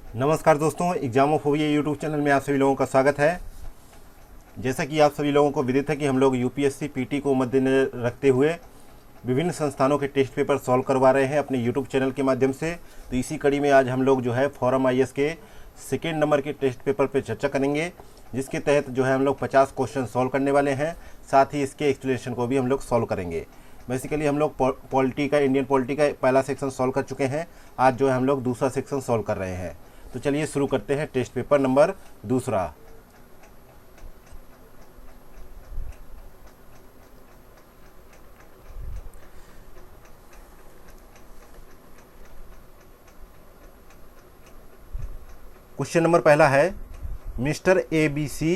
नमस्कार दोस्तों, एग्जामोफोबिया YouTube channel में आप सभी लोगों का स्वागत है। जैसा कि आप सभी लोगों को विदित है कि हम लोग यूपीएससी पीटी को मद्देनजर रखते हुए विभिन्न संस्थानों के टेस्ट पेपर सॉल्व करवा रहे हैं अपने यूट्यूब चैनल के माध्यम से। तो इसी कड़ी में आज हम लोग जो है फॉरम आईएएस के सेकेंड नंबर के टेस्ट पेपर पर चर्चा करेंगे, जिसके तहत जो है हम लोग 50 क्वेश्चन सॉल्व करने वाले हैं। साथ ही इसके एक्सप्लेनेशन को भी हम लोग सॉल्व करेंगे। बेसिकली हम लोग इंडियन पॉलिटी का पहला सेक्शन सॉल्व कर चुके हैं। आज जो है हम लोग दूसरा सेक्शन सॉल्व कर रहे हैं। तो चलिए शुरू करते हैं टेस्ट पेपर नंबर दूसरा। क्वेश्चन नंबर पहला है, मिस्टर एबीसी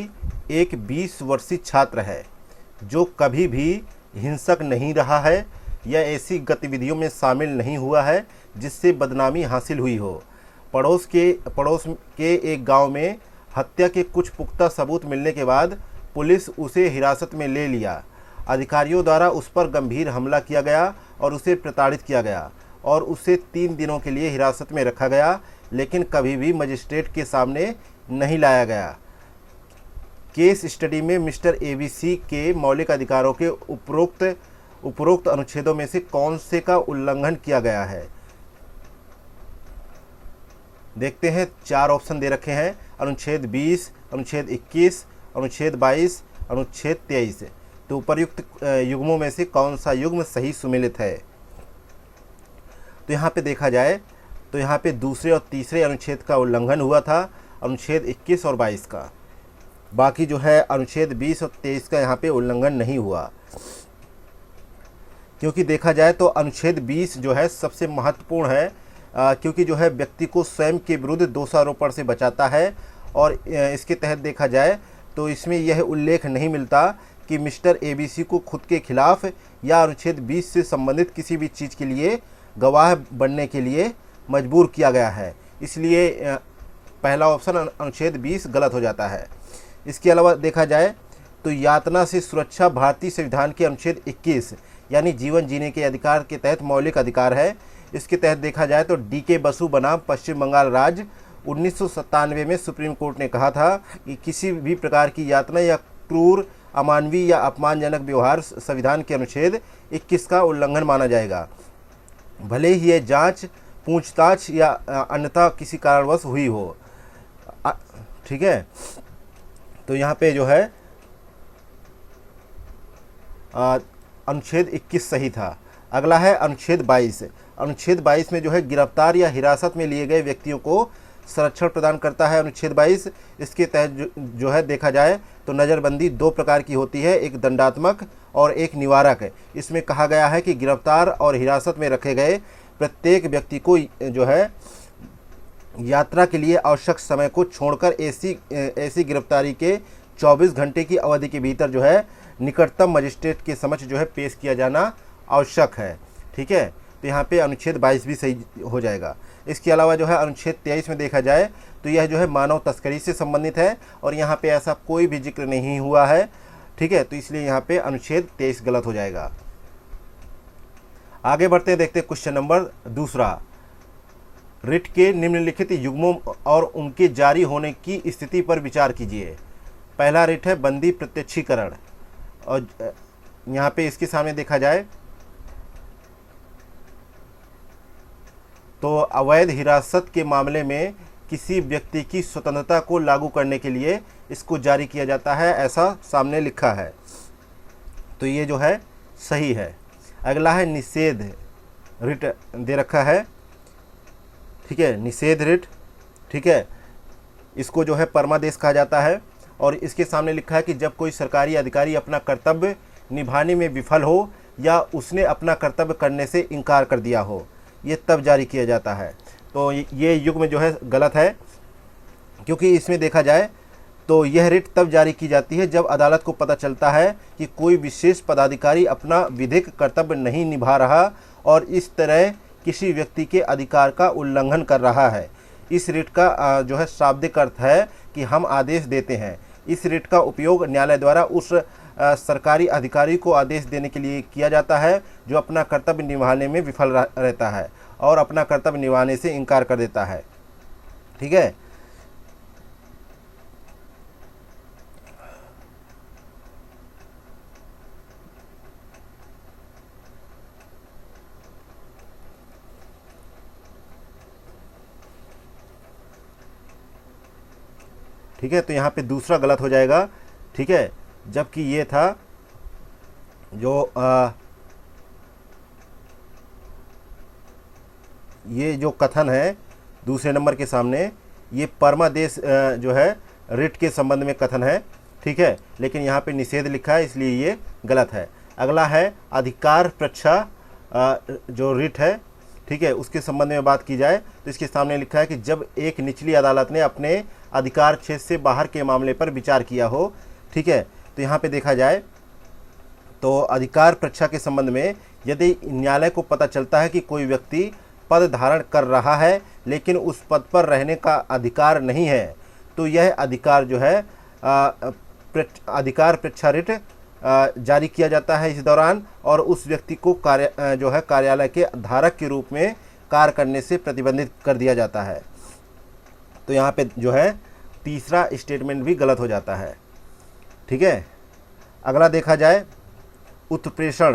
एक 20 वर्षीय छात्र है जो कभी भी हिंसक नहीं रहा है या ऐसी गतिविधियों में शामिल नहीं हुआ है जिससे बदनामी हासिल हुई हो। पड़ोस के एक गांव में हत्या के कुछ पुख्ता सबूत मिलने के बाद पुलिस उसे हिरासत में ले लिया। अधिकारियों द्वारा उस पर गंभीर हमला किया गया और उसे प्रताड़ित किया गया और उसे 3 दिनों के लिए हिरासत में रखा गया, लेकिन कभी भी मजिस्ट्रेट के सामने नहीं लाया गया। केस स्टडी में मिस्टर एबीसी के मौलिक अधिकारों के उपरोक्त अनुच्छेदों में से कौन से का उल्लंघन किया गया है। देखते हैं, 4 ऑप्शन दे रखे हैं, अनुच्छेद 20, अनुच्छेद 21, अनुच्छेद 22, अनुच्छेद 23। तो उपर्युक्त युग्मों में से कौन सा युग्म सही सुमेलित है। तो यहाँ पे देखा जाए तो यहाँ पे दूसरे और तीसरे अनुच्छेद का उल्लंघन हुआ था, अनुच्छेद 21 और 22 का। बाकी जो है अनुच्छेद 20 और 23 का यहाँ पे उल्लंघन नहीं हुआ, क्योंकि देखा जाए तो अनुच्छेद 20 जो है सबसे महत्वपूर्ण है, क्योंकि जो है व्यक्ति को स्वयं के विरुद्ध दोषारोपण से बचाता है। और इसके तहत देखा जाए तो इसमें यह उल्लेख नहीं मिलता कि मिस्टर एबीसी को खुद के खिलाफ या अनुच्छेद 20 से संबंधित किसी भी चीज़ के लिए गवाह बनने के लिए मजबूर किया गया है। इसलिए पहला ऑप्शन अनुच्छेद 20 गलत हो जाता है। इसके अलावा देखा जाए तो यातना से सुरक्षा भारतीय संविधान के अनुच्छेद 21 यानी जीवन जीने के अधिकार के तहत मौलिक अधिकार है। इसके तहत देखा जाए तो डीके बसु बनाम पश्चिम बंगाल राज्य 1997 में सुप्रीम कोर्ट ने कहा था कि किसी भी प्रकार की यातना या क्रूर, अमानवीय या अपमानजनक व्यवहार संविधान के अनुच्छेद 21 का उल्लंघन माना जाएगा, भले ही यह जांच, पूछताछ या अन्यथा किसी कारणवश हुई हो। ठीक है, तो यहाँ पे जो है अनुच्छेद 21 सही था। अगला है अनुच्छेद 22। अनुच्छेद 22 में जो है गिरफ्तार या हिरासत में लिए गए व्यक्तियों को संरक्षण प्रदान करता है अनुच्छेद 22। इसके तहत जो है देखा जाए तो नज़रबंदी 2 प्रकार की होती है, एक दंडात्मक और एक निवारक। इसमें कहा गया है कि गिरफ्तार और हिरासत में रखे गए प्रत्येक व्यक्ति को जो है यात्रा के लिए आवश्यक समय को छोड़कर ऐसी गिरफ्तारी के 24 घंटे की अवधि के भीतर जो है निकटतम मजिस्ट्रेट के समक्ष जो है पेश किया जाना आवश्यक है। ठीक है, तो यहाँ पे अनुच्छेद 22 भी सही हो जाएगा। इसके अलावा जो है अनुच्छेद 23 में देखा जाए तो यह जो है मानव तस्करी से संबंधित है और यहाँ पे ऐसा कोई भी जिक्र नहीं हुआ है। ठीक है, तो इसलिए यहाँ पे अनुच्छेद 23 गलत हो जाएगा। आगे बढ़ते हैं, देखते हैं क्वेश्चन नंबर दूसरा। रिट के निम्नलिखित युग्मों और उनके जारी होने की स्थिति पर विचार कीजिए। पहला रिट है बंदी प्रत्यक्षीकरण, और यहाँ पे इसके सामने देखा जाए तो अवैध हिरासत के मामले में किसी व्यक्ति की स्वतंत्रता को लागू करने के लिए इसको जारी किया जाता है, ऐसा सामने लिखा है। तो ये जो है सही है। अगला है निषेध रिट दे रखा है। ठीक है, निषेध रिट। ठीक है, इसको जो है परमादेश कहा जाता है और इसके सामने लिखा है कि जब कोई सरकारी अधिकारी अपना कर्तव्य निभाने में विफल हो या उसने अपना कर्तव्य करने से इनकार कर दिया हो, ये तब जारी किया जाता है। तो ये युग्म जो है गलत है, क्योंकि इसमें देखा जाए तो यह रिट तब जारी की जाती है जब अदालत को पता चलता है कि कोई विशेष पदाधिकारी अपना विधिक कर्तव्य नहीं निभा रहा और इस तरह किसी व्यक्ति के अधिकार का उल्लंघन कर रहा है। इस रिट का जो है शाब्दिक अर्थ है कि हम आदेश देते हैं। इस रिट का उपयोग न्यायालय द्वारा उस सरकारी अधिकारी को आदेश देने के लिए किया जाता है जो अपना कर्तव्य निभाने में विफल रहता है और अपना कर्तव्य निभाने से इनकार कर देता है। ठीक है। ठीक है, तो यहाँ पे दूसरा गलत हो जाएगा। ठीक है, जबकि ये था जो ये जो कथन है दूसरे नंबर के सामने, ये परमादेश जो है रिट के संबंध में कथन है। ठीक है, लेकिन यहाँ पे निषेध लिखा है, इसलिए ये गलत है। अगला है अधिकार प्रच्छा जो रिट है, ठीक है, उसके संबंध में बात की जाए तो इसके सामने लिखा है कि जब एक निचली अदालत ने अपने अधिकार क्षेत्र से बाहर के मामले पर विचार किया हो। ठीक है, तो यहाँ पे देखा जाए तो अधिकार प्रच्छा के संबंध में यदि न्यायालय को पता चलता है कि कोई व्यक्ति पद धारण कर रहा है लेकिन उस पद पर रहने का अधिकार नहीं है, तो यह अधिकार जो है अधिकार प्रच्छा रिट जारी किया जाता है इस दौरान, और उस व्यक्ति को जो है कार्यालय के धारक के रूप में कार्य करने से प्रतिबंधित कर दिया जाता है। तो यहाँ पे जो है तीसरा स्टेटमेंट भी गलत हो जाता है। ठीक है, अगला देखा जाए उत्प्रेषण,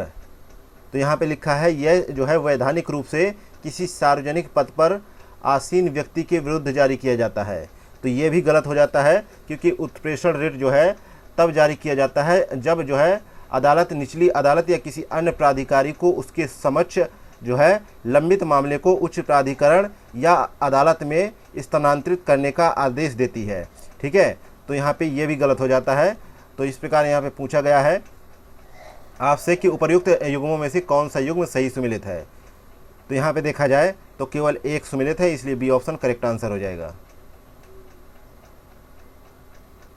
तो यहाँ पे लिखा है यह जो है वैधानिक रूप से किसी सार्वजनिक पद पर आसीन व्यक्ति के विरुद्ध जारी किया जाता है। तो ये भी गलत हो जाता है, क्योंकि उत्प्रेषण रिट जो है तब जारी किया जाता है जब जो है अदालत, निचली अदालत या किसी अन्य प्राधिकारी को उसके समक्ष जो है लंबित मामले को उच्च प्राधिकरण या अदालत में स्थानांतरित करने का आदेश देती है। ठीक है, तो यहाँ पे ये भी गलत हो जाता है। तो इस प्रकार यहाँ पे पूछा गया है आपसे कि उपर्युक्त युग्मों में से कौन सा युग्म सही सुमेलित है। तो यहाँ पे देखा जाए तो केवल एक सुमेलित है, इसलिए बी ऑप्शन करेक्ट आंसर हो जाएगा।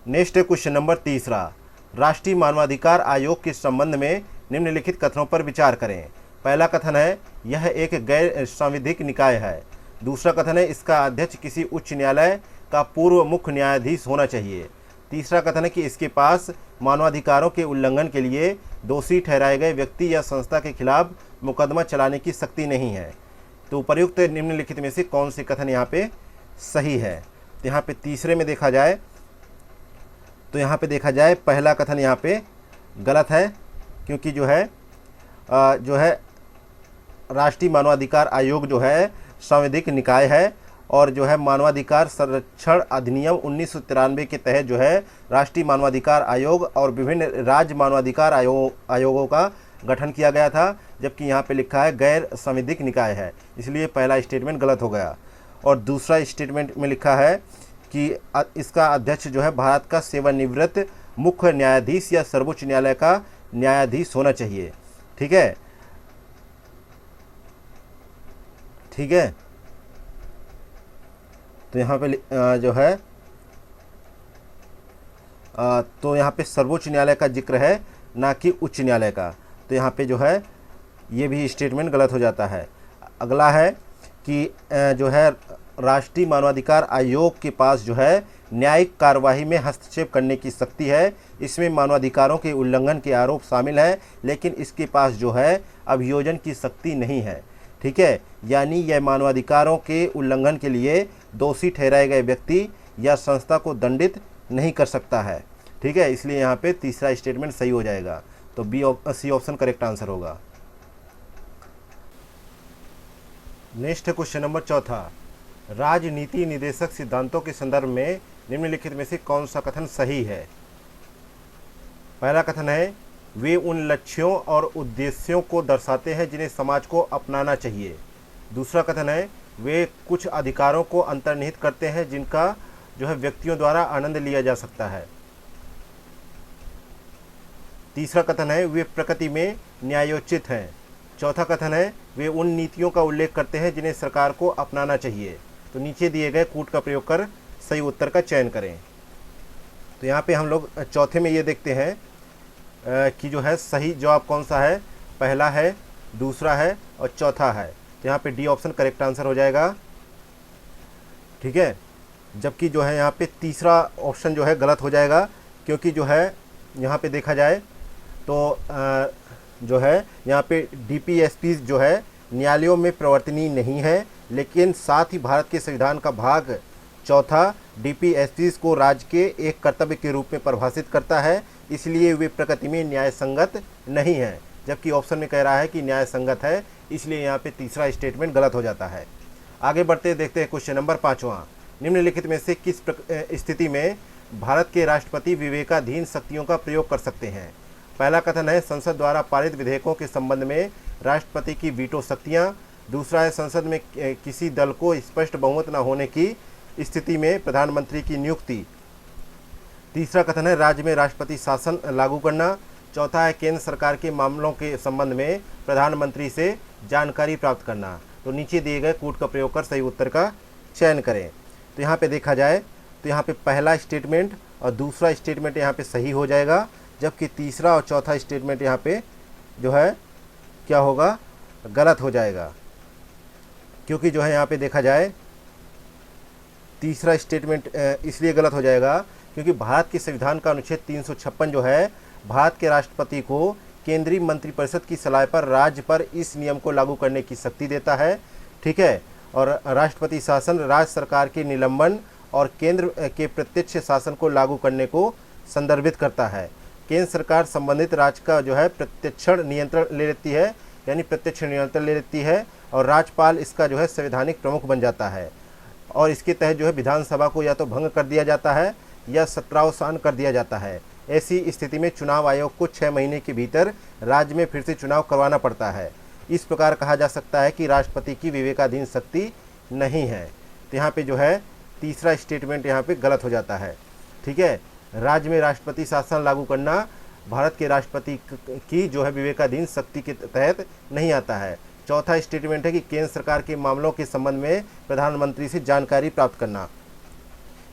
नेक्स्ट है क्वेश्चन नंबर 3, राष्ट्रीय मानवाधिकार आयोग के संबंध में निम्नलिखित कथनों पर विचार करें। पहला कथन है यह एक गैर सांविधिक निकाय है। दूसरा कथन है इसका अध्यक्ष किसी उच्च न्यायालय का पूर्व मुख्य न्यायाधीश होना चाहिए। तीसरा कथन है कि इसके पास मानवाधिकारों के उल्लंघन के लिए दोषी ठहराए गए व्यक्ति या संस्था के खिलाफ मुकदमा चलाने की शक्ति नहीं है। तो उपर्युक्त निम्नलिखित में से कौन से कथन यहाँ पे सही है। तो यहाँ पे तीसरे में देखा जाए तो यहाँ पे देखा जाए पहला कथन यहाँ पे गलत है, क्योंकि जो है राष्ट्रीय मानवाधिकार आयोग जो है सांविधिक निकाय है, और जो है मानवाधिकार संरक्षण अधिनियम 1993 के तहत जो है राष्ट्रीय मानवाधिकार आयोग और विभिन्न राज्य मानवाधिकार आयोगों का गठन किया गया था, जबकि यहाँ पे लिखा है गैर सांविधिक निकाय है, इसलिए पहला स्टेटमेंट गलत हो गया। और दूसरा स्टेटमेंट में लिखा है कि इसका अध्यक्ष जो है भारत का सेवानिवृत्त मुख्य न्यायाधीश या सर्वोच्च न्यायालय का न्यायाधीश होना चाहिए। ठीक है, ठीक है, तो यहाँ पे जो है तो यहाँ पे सर्वोच्च न्यायालय का जिक्र है, ना कि उच्च न्यायालय का। तो यहाँ पे जो है ये भी स्टेटमेंट गलत हो जाता है। अगला है कि जो है राष्ट्रीय मानवाधिकार आयोग के पास जो है न्यायिक कार्यवाही में हस्तक्षेप करने की शक्ति है। इसमें मानवाधिकारों के उल्लंघन के आरोप शामिल हैं, लेकिन इसके पास जो है अभियोजन की शक्ति नहीं है। ठीक है, यानी यह मानवाधिकारों के उल्लंघन के लिए दोषी ठहराए गए व्यक्ति या संस्था को दंडित नहीं कर सकता है। ठीक है, इसलिए यहाँ पे तीसरा स्टेटमेंट सही हो जाएगा। तो सी ऑप्शन करेक्ट आंसर होगा। नेक्स्ट क्वेश्चन नंबर 4, राजनीति निदेशक सिद्धांतों के संदर्भ में निम्नलिखित में से कौन सा कथन सही है। पहला कथन है वे उन लक्ष्यों और उद्देश्यों को दर्शाते हैं जिन्हें समाज को अपनाना चाहिए। दूसरा कथन है वे कुछ अधिकारों को अंतर्निहित करते हैं जिनका जो है व्यक्तियों द्वारा आनंद लिया जा सकता है। तीसरा कथन है वे प्रकृति में न्यायोचित हैं। चौथा कथन है वे उन नीतियों का उल्लेख करते हैं जिन्हें सरकार को अपनाना चाहिए। तो नीचे दिए गए कूट का प्रयोग कर सही उत्तर का चयन करें। तो यहाँ पे हम लोग चौथे में ये देखते हैं कि जो है सही जवाब कौन सा है। पहला है, दूसरा है और चौथा है। तो यहाँ पे डी ऑप्शन करेक्ट आंसर हो जाएगा। ठीक है, जबकि जो है यहाँ पे तीसरा ऑप्शन जो है गलत हो जाएगा, क्योंकि जो है यहाँ पे देखा जाए तो जो है यहाँ पे डीपीएसपी जो है न्यायालयों में प्रवर्तनीय नहीं है, लेकिन साथ ही भारत के संविधान का भाग चौथा, डीपीएसपीज को राज्य के एक कर्तव्य के रूप में परिभाषित करता है, इसलिए वे प्रकृति में न्याय संगत नहीं है। जबकि ऑप्शन में कह रहा है कि न्याय संगत है, इसलिए यहाँ पे तीसरा स्टेटमेंट गलत हो जाता है। आगे बढ़ते देखते हैं क्वेश्चन नंबर 5वां। निम्नलिखित में से किस स्थिति में भारत के राष्ट्रपति विवेकाधीन शक्तियों का प्रयोग कर सकते हैं? पहला कथन है संसद द्वारा पारित विधेयकों के संबंध में राष्ट्रपति की वीटो शक्तियाँ। दूसरा है संसद में किसी दल को स्पष्ट बहुमत न होने की स्थिति में प्रधानमंत्री की नियुक्ति। तीसरा कथन है राज्य में राष्ट्रपति शासन लागू करना। चौथा है केंद्र सरकार के मामलों के संबंध में प्रधानमंत्री से जानकारी प्राप्त करना। तो नीचे दिए गए कूट का प्रयोग कर सही उत्तर का चयन करें। तो यहाँ पे देखा जाए तो यहाँ पे पहला स्टेटमेंट और दूसरा स्टेटमेंट यहाँ पे सही हो जाएगा, जबकि तीसरा और चौथा स्टेटमेंट यहाँ पे जो है क्या होगा, गलत हो जाएगा। क्योंकि जो है यहाँ पे देखा जाए तीसरा स्टेटमेंट इसलिए गलत हो जाएगा क्योंकि भारत के संविधान का अनुच्छेद 356 जो है भारत के राष्ट्रपति को केंद्रीय मंत्रिपरिषद की सलाह पर राज्य पर इस नियम को लागू करने की शक्ति देता है। ठीक है, और राष्ट्रपति शासन राज्य सरकार के निलंबन और केंद्र के प्रत्यक्ष शासन को लागू करने को संदर्भित करता है। केंद्र सरकार संबंधित राज्य का जो है प्रत्यक्ष नियंत्रण ले लेती है, यानी प्रत्यक्ष नियंत्रण ले लेती है, और राज्यपाल इसका जो है संवैधानिक प्रमुख बन जाता है। और इसके तहत जो है विधानसभा को या तो भंग कर दिया जाता है या सत्रावसान कर दिया जाता है। ऐसी स्थिति में चुनाव आयोग को 6 महीने के भीतर राज्य में फिर से चुनाव करवाना पड़ता है। इस प्रकार कहा जा सकता है कि राष्ट्रपति की विवेकाधीन शक्ति नहीं है। तो यहाँ पे जो है तीसरा स्टेटमेंट यहाँ पे गलत हो जाता है। ठीक है, राज्य में राष्ट्रपति शासन लागू करना भारत के राष्ट्रपति की जो है विवेकाधीन शक्ति के तहत नहीं आता है। चौथा स्टेटमेंट है कि केंद्र सरकार के मामलों के संबंध में प्रधानमंत्री से जानकारी प्राप्त करना।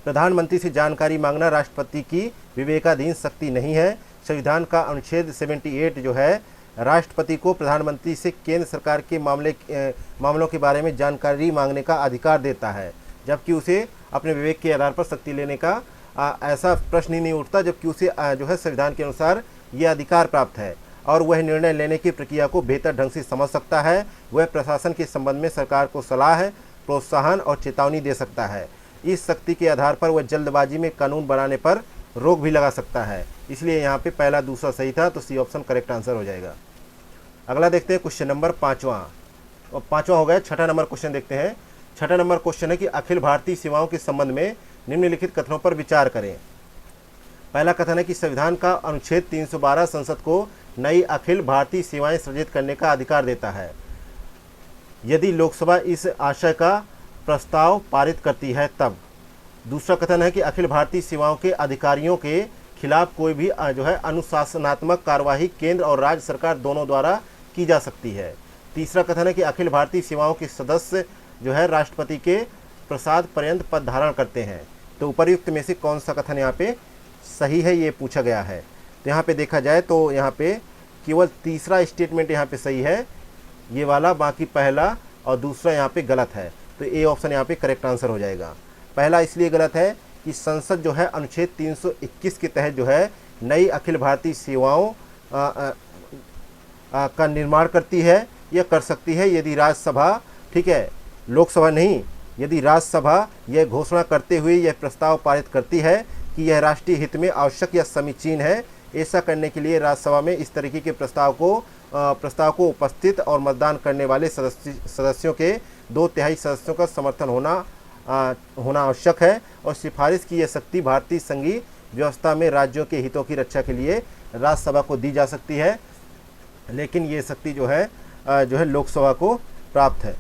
प्रधानमंत्री से जानकारी मांगना राष्ट्रपति की विवेकाधीन शक्ति नहीं है। संविधान का अनुच्छेद 78 जो है राष्ट्रपति को प्रधानमंत्री से केंद्र सरकार के मामलों के बारे में जानकारी मांगने का अधिकार देता है, जबकि उसे अपने विवेक के आधार पर शक्ति लेने का ऐसा प्रश्न ही नहीं उठता, जबकि उसे जो है संविधान के अनुसार ये अधिकार प्राप्त है और वह निर्णय लेने की प्रक्रिया को बेहतर ढंग से समझ सकता है। वह प्रशासन के संबंध में सरकार को सलाह, प्रोत्साहन और चेतावनी दे सकता है। इस शक्ति के आधार पर वह जल्दबाजी में कानून बनाने पर रोक भी लगा सकता है। इसलिए यहाँ पे पहला दूसरा सही था, तो सी ऑप्शन करेक्ट आंसर हो जाएगा। अगला देखते हैं क्वेश्चन नंबर 5वां। और 5वां हो गया। छठा नंबर क्वेश्चन देखते हैं। छठा नंबर क्वेश्चन है कि अखिल भारतीय सेवाओं के संबंध में निम्नलिखित कथनों पर विचार करें। पहला कथन है कि संविधान का अनुच्छेद 312 संसद को नई अखिल भारतीय सेवाएं सृजित करने का अधिकार देता है यदि लोकसभा इस आशय का प्रस्ताव पारित करती है तब। दूसरा कथन है कि अखिल भारतीय सेवाओं के अधिकारियों के खिलाफ कोई भी जो है अनुशासनात्मक कार्यवाही केंद्र और राज्य सरकार दोनों द्वारा की जा सकती है। तीसरा कथन है कि अखिल भारतीय सेवाओं के सदस्य जो है राष्ट्रपति के प्रसाद पर्यंत पद धारण करते हैं। तो उपर्युक्त में से कौन सा कथन यहाँ पे सही है, ये पूछा गया है। तो यहाँ पे देखा जाए तो यहाँ पे केवल तीसरा स्टेटमेंट यहाँ पे सही है, ये वाला, बाकी पहला और दूसरा यहाँ पे गलत है। तो ए ऑप्शन यहाँ पे करेक्ट आंसर हो जाएगा। पहला इसलिए गलत है कि संसद जो है अनुच्छेद 321 के तहत जो है नई अखिल भारतीय सेवाओं का निर्माण करती है या कर सकती है यदि राज्यसभा, ठीक है, लोकसभा नहीं, यदि राज्यसभा यह घोषणा करते हुए यह प्रस्ताव पारित करती है कि यह राष्ट्रीय हित में आवश्यक या समीचीन है। ऐसा करने के लिए राज्यसभा में इस तरीके के प्रस्ताव को उपस्थित और मतदान करने वाले सदस्यों के 2/3 सदस्यों का समर्थन होना आवश्यक है। और सिफारिश की यह शक्ति भारतीय संघीय व्यवस्था में राज्यों के हितों की रक्षा के लिए राज्यसभा को दी जा सकती है, लेकिन ये शक्ति जो है लोकसभा को प्राप्त है।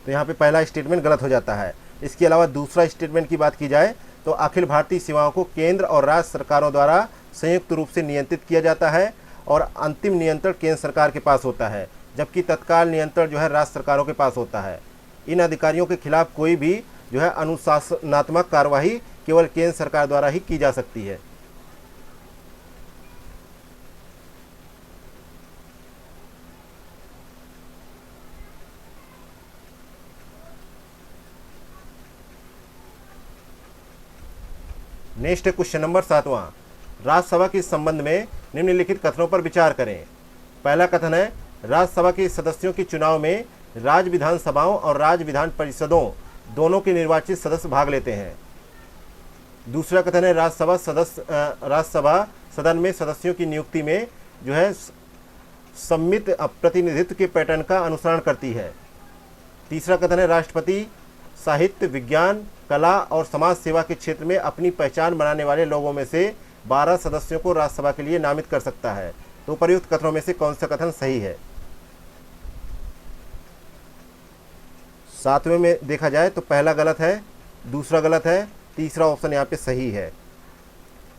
तो यहाँ पे पहला स्टेटमेंट गलत हो जाता है। इसके अलावा दूसरा स्टेटमेंट की बात की जाए तो अखिल भारतीय सेवाओं को केंद्र और राज्य सरकारों द्वारा संयुक्त रूप से नियंत्रित किया जाता है और अंतिम नियंत्रण केंद्र सरकार के पास होता है, जबकि तत्काल नियंत्रण जो है राज्य सरकारों के पास होता है। इन अधिकारियों के खिलाफ कोई भी जो है अनुशासनात्मक कार्यवाही केवल केंद्र सरकार द्वारा ही की जा सकती है। नेक्स्ट क्वेश्चन नंबर 7वां। राज्यसभा के संबंध में निम्नलिखित कथनों पर विचार करें। पहला कथन है राज्यसभा के सदस्यों के चुनाव में राज्य विधानसभाओं और राज्य विधान परिषदों दोनों के निर्वाचित सदस्य भाग लेते हैं। दूसरा कथन है राज्यसभा सदन में सदस्यों की नियुक्ति में जो है सम्मिलित प्रतिनिधित्व के पैटर्न का अनुसरण करती है। तीसरा कथन है राष्ट्रपति साहित्य, विज्ञान, कला और समाज सेवा के क्षेत्र में अपनी पहचान बनाने वाले लोगों में से 12 सदस्यों को राज्यसभा के लिए नामित कर सकता है। तो उपर्युक्त कथनों में से कौन सा कथन सही है? 7वें में देखा जाए तो पहला गलत है, दूसरा गलत है, तीसरा ऑप्शन यहाँ पे सही है।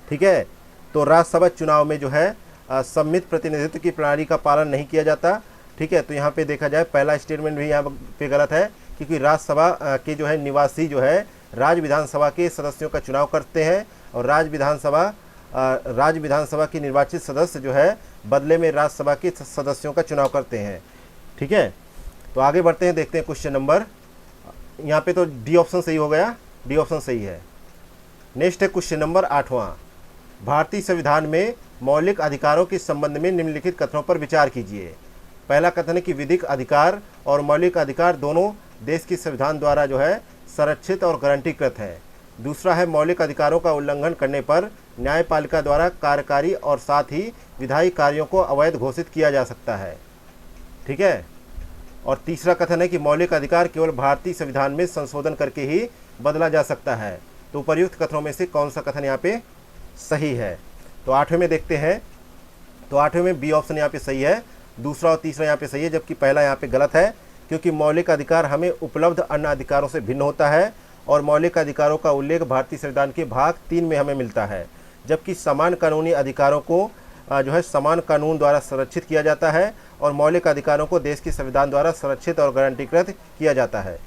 ठीक है, तो राज्यसभा चुनाव में जो है सम्मिलित प्रतिनिधित्व की प्रणाली का पालन नहीं किया जाता। ठीक है, तो यहाँ पे देखा जाए पहला स्टेटमेंट भी यहाँ पे गलत है, क्योंकि राज्यसभा के जो है निवासी जो है राज्य विधानसभा के सदस्यों का चुनाव करते हैं और राज्य विधानसभा के निर्वाचित सदस्य जो है बदले में राज्यसभा के सदस्यों का चुनाव करते हैं। ठीक है, तो आगे बढ़ते हैं, देखते हैं क्वेश्चन नंबर, यहाँ पे तो डी ऑप्शन सही हो गया, डी ऑप्शन सही है। नेक्स्ट है क्वेश्चन नंबर 8वां। भारतीय संविधान में मौलिक अधिकारों के संबंध में निम्नलिखित कथनों पर विचार कीजिए। पहला कथन है कि विधिक अधिकार और मौलिक अधिकार दोनों देश के संविधान द्वारा जो है संरक्षित और गारंटीकृत है। दूसरा है मौलिक अधिकारों का उल्लंघन करने पर न्यायपालिका द्वारा कार्यकारी और साथ ही विधायी कार्यों को अवैध घोषित किया जा सकता है। ठीक है, और तीसरा कथन है कि मौलिक अधिकार केवल भारतीय संविधान में संशोधन करके ही बदला जा सकता है। तो उपर्युक्त कथनों में से कौन सा कथन यहाँ पे सही है? तो 8वें में देखते हैं, तो 8वें में बी ऑप्शन यहाँ पे सही है, दूसरा और तीसरा यहाँ पे सही है, जबकि पहला यहाँ पे गलत है, क्योंकि मौलिक अधिकार हमें उपलब्ध अन्य अधिकारों से भिन्न होता है और मौलिक अधिकारों का उल्लेख भारतीय संविधान के भाग 3 में हमें मिलता है, जबकि समान कानूनी अधिकारों को जो है समान कानून द्वारा संरक्षित किया जाता है और मौलिक अधिकारों को देश के संविधान द्वारा संरक्षित और गारंटीकृत किया जाता है।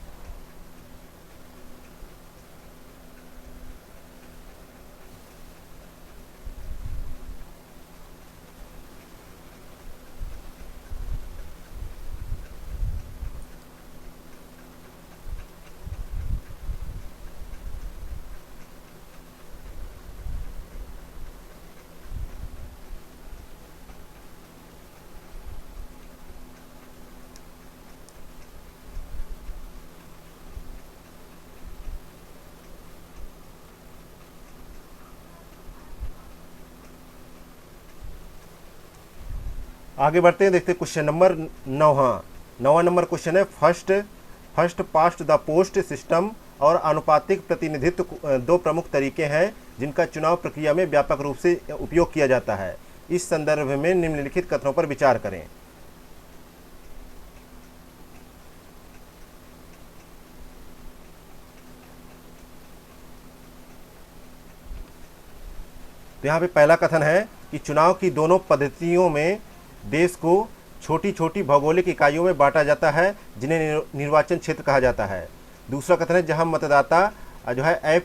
आगे बढ़ते हैं, देखते हैं क्वेश्चन नंबर 9वां नंबर क्वेश्चन है first past the post system और आनुपातिक प्रतिनिधित्व दो प्रमुख तरीके हैं जिनका चुनाव प्रक्रिया में व्यापक रूप से उपयोग किया जाता है। इस संदर्भ में निम्नलिखित कथनों पर विचार करें। तो यहाँ पे पहला कथन है कि चुनाव की दोनों पद्धतियों में देश को छोटी छोटी भौगोलिक इकाइयों में बांटा जाता है जिन्हें निर्वाचन क्षेत्र कहा जाता है। दूसरा कथन है जहां मतदाता जो है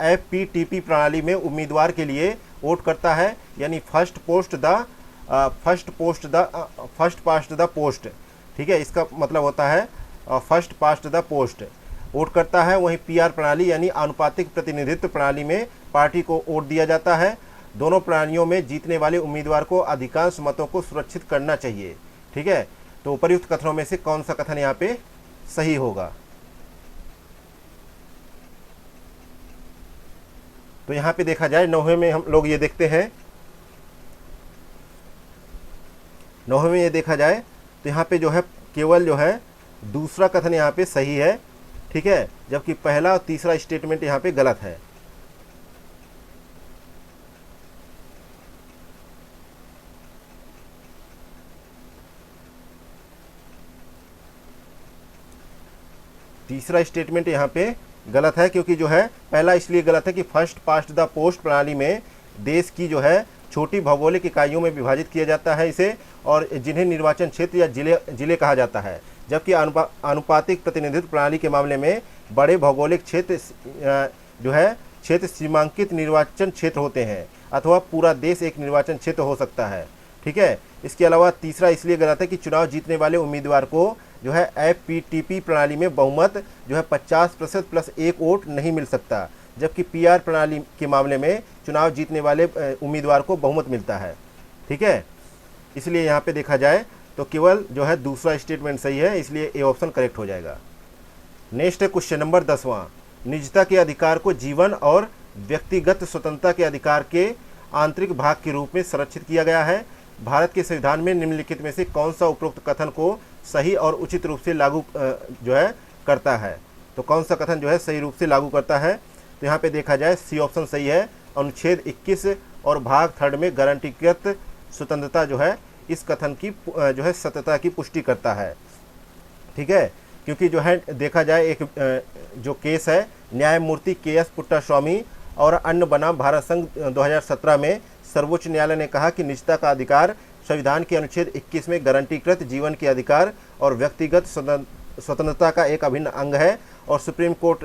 FPTP प्रणाली में उम्मीदवार के लिए वोट करता है, यानी फर्स्ट पास्ट द पोस्ट। ठीक है, इसका मतलब होता है first past the post vote करता है। वहीं PR प्रणाली यानी आनुपातिक प्रतिनिधित्व प्रणाली में पार्टी को वोट दिया जाता है। दोनों प्रणालियों में जीतने वाले उम्मीदवार को अधिकांश मतों को सुरक्षित करना चाहिए। ठीक है, तो उपर्युक्त कथनों में से कौन सा कथन यहाँ पे सही होगा? तो यहाँ पे देखा जाए 9वें में हम लोग ये देखते हैं, 9वें में ये देखा जाए तो यहाँ पे जो है केवल जो है दूसरा कथन यहाँ पे सही है। ठीक है, जबकि पहला और तीसरा स्टेटमेंट यहाँ पे गलत है। तीसरा स्टेटमेंट यहाँ पे गलत है, क्योंकि जो है पहला इसलिए गलत है कि फर्स्ट पास्ट द पोस्ट प्रणाली में देश की जो है छोटी भौगोलिक इकाइयों में विभाजित किया जाता है इसे, और जिन्हें निर्वाचन क्षेत्र या जिले कहा जाता है। जबकि आनुपातिक प्रतिनिधित्व प्रणाली के मामले में बड़े भौगोलिक क्षेत्र जो है क्षेत्र सीमांकित निर्वाचन क्षेत्र होते हैं अथवा पूरा देश एक निर्वाचन क्षेत्र हो सकता है। ठीक है, इसके अलावा तीसरा इसलिए गलत है कि चुनाव जीतने वाले उम्मीदवार को जो है FPTP प्रणाली में बहुमत जो है 50% प्लस 1 वोट नहीं मिल सकता, जबकि PR प्रणाली के मामले में चुनाव जीतने वाले उम्मीदवार को बहुमत मिलता है। ठीक है, इसलिए यहाँ पे देखा जाए तो केवल जो है दूसरा स्टेटमेंट सही है, इसलिए ए ऑप्शन करेक्ट हो जाएगा। नेक्स्ट है क्वेश्चन नंबर 10वां। निजता के अधिकार को जीवन और व्यक्तिगत स्वतंत्रता के अधिकार के आंतरिक भाग के रूप में संरक्षित किया गया है। भारत के संविधान में निम्नलिखित में से कौन सा उपरोक्त कथन को सही और उचित रूप से लागू जो है करता है? तो कौन सा कथन जो है सही रूप से लागू करता है? तो यहाँ पे देखा जाए सी ऑप्शन सही है। अनुच्छेद 21 और भाग 3 में गारंटीकृत स्वतंत्रता जो है इस कथन की जो है सत्यता की पुष्टि करता है। ठीक है, क्योंकि जो है देखा जाए एक जो केस है न्यायमूर्ति के.एस. पुट्टास्वामी और अन्य बनाम भारत संघ 2017 में सर्वोच्च न्यायालय ने कहा कि निजता का अधिकार संविधान के अनुच्छेद 21 में गारंटीकृत जीवन के अधिकार और व्यक्तिगत स्वतंत्रता का एक अभिन्न अंग है। और सुप्रीम कोर्ट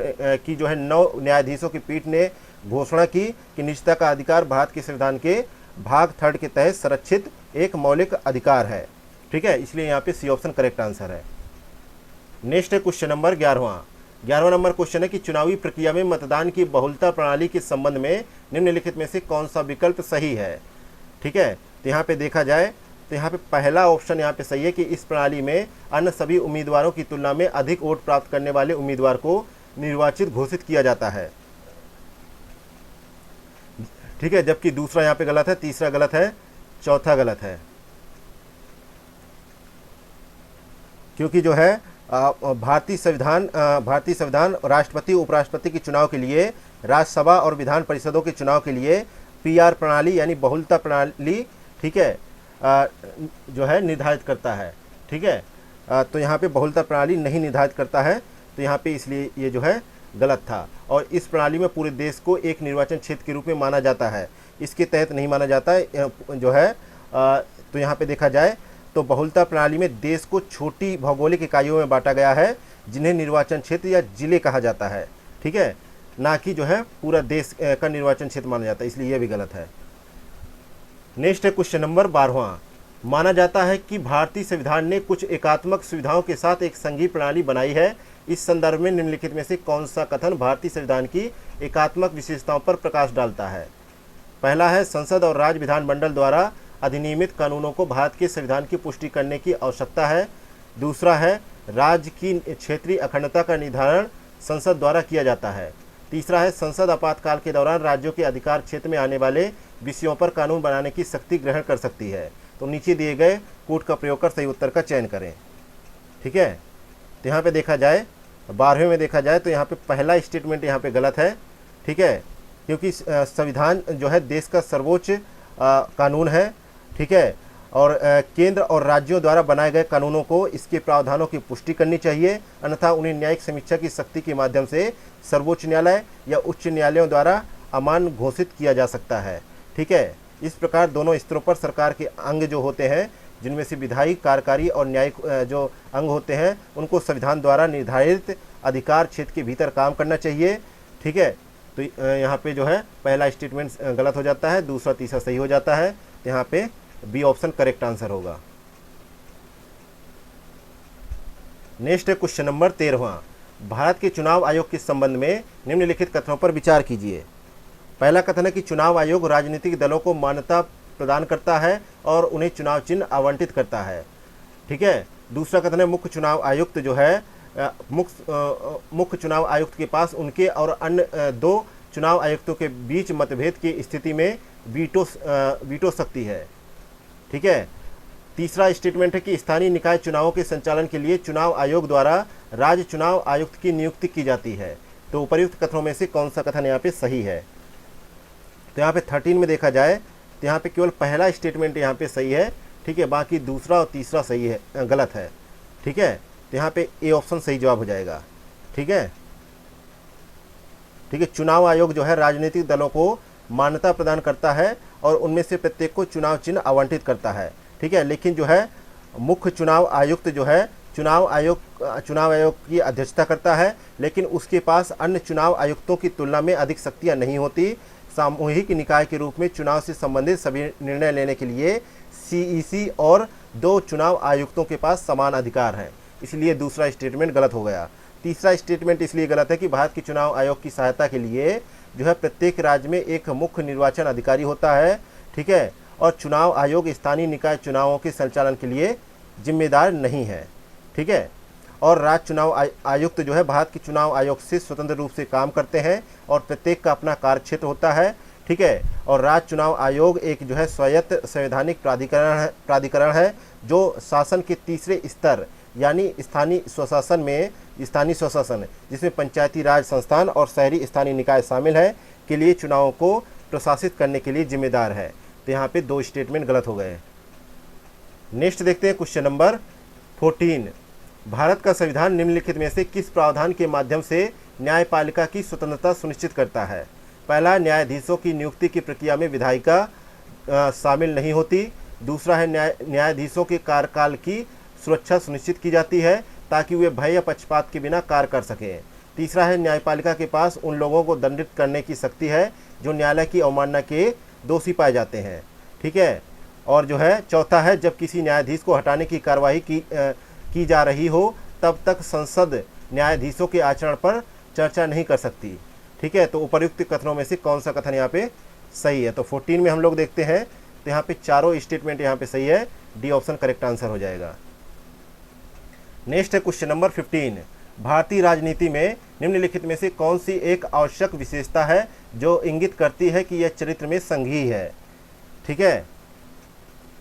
की जो है 9 न्यायाधीशों की पीठ ने घोषणा की कि निजता का अधिकार भारत के संविधान के भाग 3 के तहत संरक्षित एक मौलिक अधिकार है। ठीक है, इसलिए यहाँ पे सी ऑप्शन करेक्ट आंसर है। नेक्स्ट है क्वेश्चन नंबर 11वां नंबर क्वेश्चन है कि चुनावी प्रक्रिया में मतदान की बहुलता प्रणाली के संबंध में निम्नलिखित में से कौन सा विकल्प सही है? ठीक है, तो यहाँ पे देखा जाए तो यहाँ पे पहला ऑप्शन यहाँ पे सही है कि इस प्रणाली में अन्य सभी उम्मीदवारों की तुलना में अधिक वोट प्राप्त करने वाले उम्मीदवार को निर्वाचित घोषित किया जाता है। ठीक है, जबकि दूसरा यहाँ पे गलत है, तीसरा गलत है, चौथा गलत है। क्योंकि जो है भारतीय संविधान राष्ट्रपति उपराष्ट्रपति के चुनाव के लिए, राज्यसभा और विधान परिषदों के चुनाव के लिए पीआर प्रणाली यानी बहुलता प्रणाली ठीक है जो है निर्धारित करता है। ठीक है, तो यहाँ पे बहुलता प्रणाली नहीं निर्धारित करता है, तो यहाँ पे इसलिए ये जो है गलत था। और इस प्रणाली में पूरे देश को एक निर्वाचन क्षेत्र के रूप में माना जाता है, इसके तहत नहीं माना जाता है जो है। तो यहाँ पे देखा जाए तो बहुलता प्रणाली में देश को छोटी भौगोलिक इकाइयों में बांटा गया है जिन्हें निर्वाचन क्षेत्र या जिले कहा जाता है। ठीक है, ना कि जो है पूरा देश का निर्वाचन क्षेत्र माना जाता है, इसलिए यह भी गलत है। नेक्स्ट है क्वेश्चन नंबर 12वां। माना जाता है कि भारतीय संविधान ने कुछ एकात्मक सुविधाओं के साथ एक संघीय प्रणाली बनाई है। इस संदर्भ में निम्नलिखित में से कौन सा कथन भारतीय संविधान की एकात्मक विशेषताओं पर प्रकाश डालता है? पहला है संसद और राज्य विधानमंडल द्वारा अधिनियमित कानूनों को भारत के संविधान की पुष्टि करने की आवश्यकता है। दूसरा है राज्य की क्षेत्रीय अखंडता का निर्धारण संसद द्वारा किया जाता है। तीसरा है संसद आपातकाल के दौरान राज्यों के अधिकार क्षेत्र में आने वाले विषयों पर कानून बनाने की शक्ति ग्रहण कर सकती है। तो नीचे दिए गए कोड का प्रयोग कर सही उत्तर का चयन करें। ठीक है, तो यहाँ पे देखा जाए 12वें में देखा जाए तो यहाँ पे पहला स्टेटमेंट यहाँ पे गलत है। ठीक है, क्योंकि संविधान जो है देश का सर्वोच्च कानून है। ठीक है, और केंद्र और राज्यों द्वारा बनाए गए कानूनों को इसके प्रावधानों की पुष्टि करनी चाहिए, अन्यथा उन्हें न्यायिक समीक्षा की शक्ति के माध्यम से सर्वोच्च न्यायालय या उच्च न्यायालयों द्वारा अमान्य घोषित किया जा सकता है। ठीक है, इस प्रकार दोनों स्तरों पर सरकार के अंग जो होते हैं, जिनमें से विधायी, कार्यकारी और न्यायिक जो अंग होते हैं, उनको संविधान द्वारा निर्धारित अधिकार क्षेत्र के भीतर काम करना चाहिए। ठीक है, तो यहाँ पे जो है पहला स्टेटमेंट गलत हो जाता है, दूसरा तीसरा सही हो जाता है। तो यहाँ पे बी ऑप्शन करेक्ट आंसर होगा। नेक्स्ट है क्वेश्चन नंबर 13वां। भारत के चुनाव आयोग के संबंध में निम्नलिखित कथनों पर विचार कीजिए। पहला कथन है कि चुनाव आयोग राजनीतिक दलों को मान्यता प्रदान करता है और उन्हें चुनाव चिन्ह आवंटित करता है। ठीक है, दूसरा कथन है मुख्य चुनाव आयुक्त जो है मुख्य चुनाव आयुक्त के पास उनके और अन्य 2 चुनाव आयुक्तों के बीच मतभेद की स्थिति में वीटो शक्ति है। ठीक है, तीसरा स्टेटमेंट है कि स्थानीय निकाय चुनावों के संचालन के लिए चुनाव आयोग द्वारा राज्य चुनाव आयुक्त की नियुक्ति की जाती है। तो उपर्युक्त कथनों में से कौन सा कथन यहाँ पे सही है? तो यहाँ पे 13 में देखा जाए तो यहाँ पे केवल पहला स्टेटमेंट यहाँ पे सही है। ठीक है, बाकी दूसरा और तीसरा सही है, गलत है। ठीक है, तो यहाँ पे ए ऑप्शन सही जवाब हो जाएगा। ठीक है, चुनाव आयोग जो है राजनीतिक दलों को मान्यता प्रदान करता है और उनमें से प्रत्येक को चुनाव चिन्ह आवंटित करता है। ठीक है, लेकिन जो है मुख्य चुनाव आयुक्त जो है चुनाव आयोग की अध्यक्षता करता है, लेकिन उसके पास अन्य चुनाव आयुक्तों की तुलना में अधिक शक्तियां नहीं होती। सामूहिक निकाय के रूप में चुनाव से संबंधित सभी निर्णय लेने के लिए सीईसी और 2 चुनाव आयुक्तों के पास समान अधिकार हैं, इसलिए दूसरा स्टेटमेंट गलत हो गया। तीसरा स्टेटमेंट इसलिए गलत है कि भारत के चुनाव आयोग की सहायता के लिए जो है प्रत्येक राज्य में एक मुख्य निर्वाचन अधिकारी होता है। ठीक है, और चुनाव आयोग स्थानीय निकाय चुनावों के संचालन के लिए जिम्मेदार नहीं है। ठीक है। और राज्य चुनाव आयुक्त जो है भारत के चुनाव आयोग से स्वतंत्र रूप से काम करते हैं और प्रत्येक का अपना कार्यक्षेत्र होता है। ठीक है। और राज्य चुनाव आयोग एक जो है स्वायत्त संवैधानिक प्राधिकरण है जो शासन के तीसरे स्तर यानी स्थानीय स्वशासन जिसमें पंचायती राज संस्थान और शहरी स्थानीय निकाय शामिल है के लिए चुनावों को प्रशासित करने के लिए जिम्मेदार है। तो यहाँ पे 2 स्टेटमेंट गलत हो गए। नेक्स्ट देखते हैं क्वेश्चन नंबर 14। भारत का संविधान निम्नलिखित में से किस प्रावधान के माध्यम से न्यायपालिका की स्वतंत्रता सुनिश्चित करता है? पहला, न्यायाधीशों की नियुक्ति की प्रक्रिया में विधायिका शामिल नहीं होती। दूसरा है न्यायाधीशों के कार्यकाल की सुरक्षा सुनिश्चित की जाती है ताकि वे भय या पक्षपात के बिना कार्य कर सकें। तीसरा है न्यायपालिका के पास उन लोगों को दंडित करने की शक्ति है जो न्यायालय की अवमानना के दोषी पाए जाते हैं। ठीक है। और जो है चौथा है जब किसी न्यायाधीश को हटाने की कार्रवाई की जा रही हो तब तक संसद न्यायाधीशों के आचरण पर चर्चा नहीं कर सकती। ठीक है। तो उपर्युक्त कथनों में से कौन सा कथन यहाँ पे सही है? तो 14 में हम लोग देखते हैं तो यहाँ पे चारों स्टेटमेंट यहाँ पे सही है। डी ऑप्शन करेक्ट आंसर हो जाएगा। नेक्स्ट है क्वेश्चन नंबर 15। भारतीय राजनीति में निम्नलिखित में से कौन सी एक आवश्यक विशेषता है जो इंगित करती है कि यह चरित्र में संघीय है? ठीक है।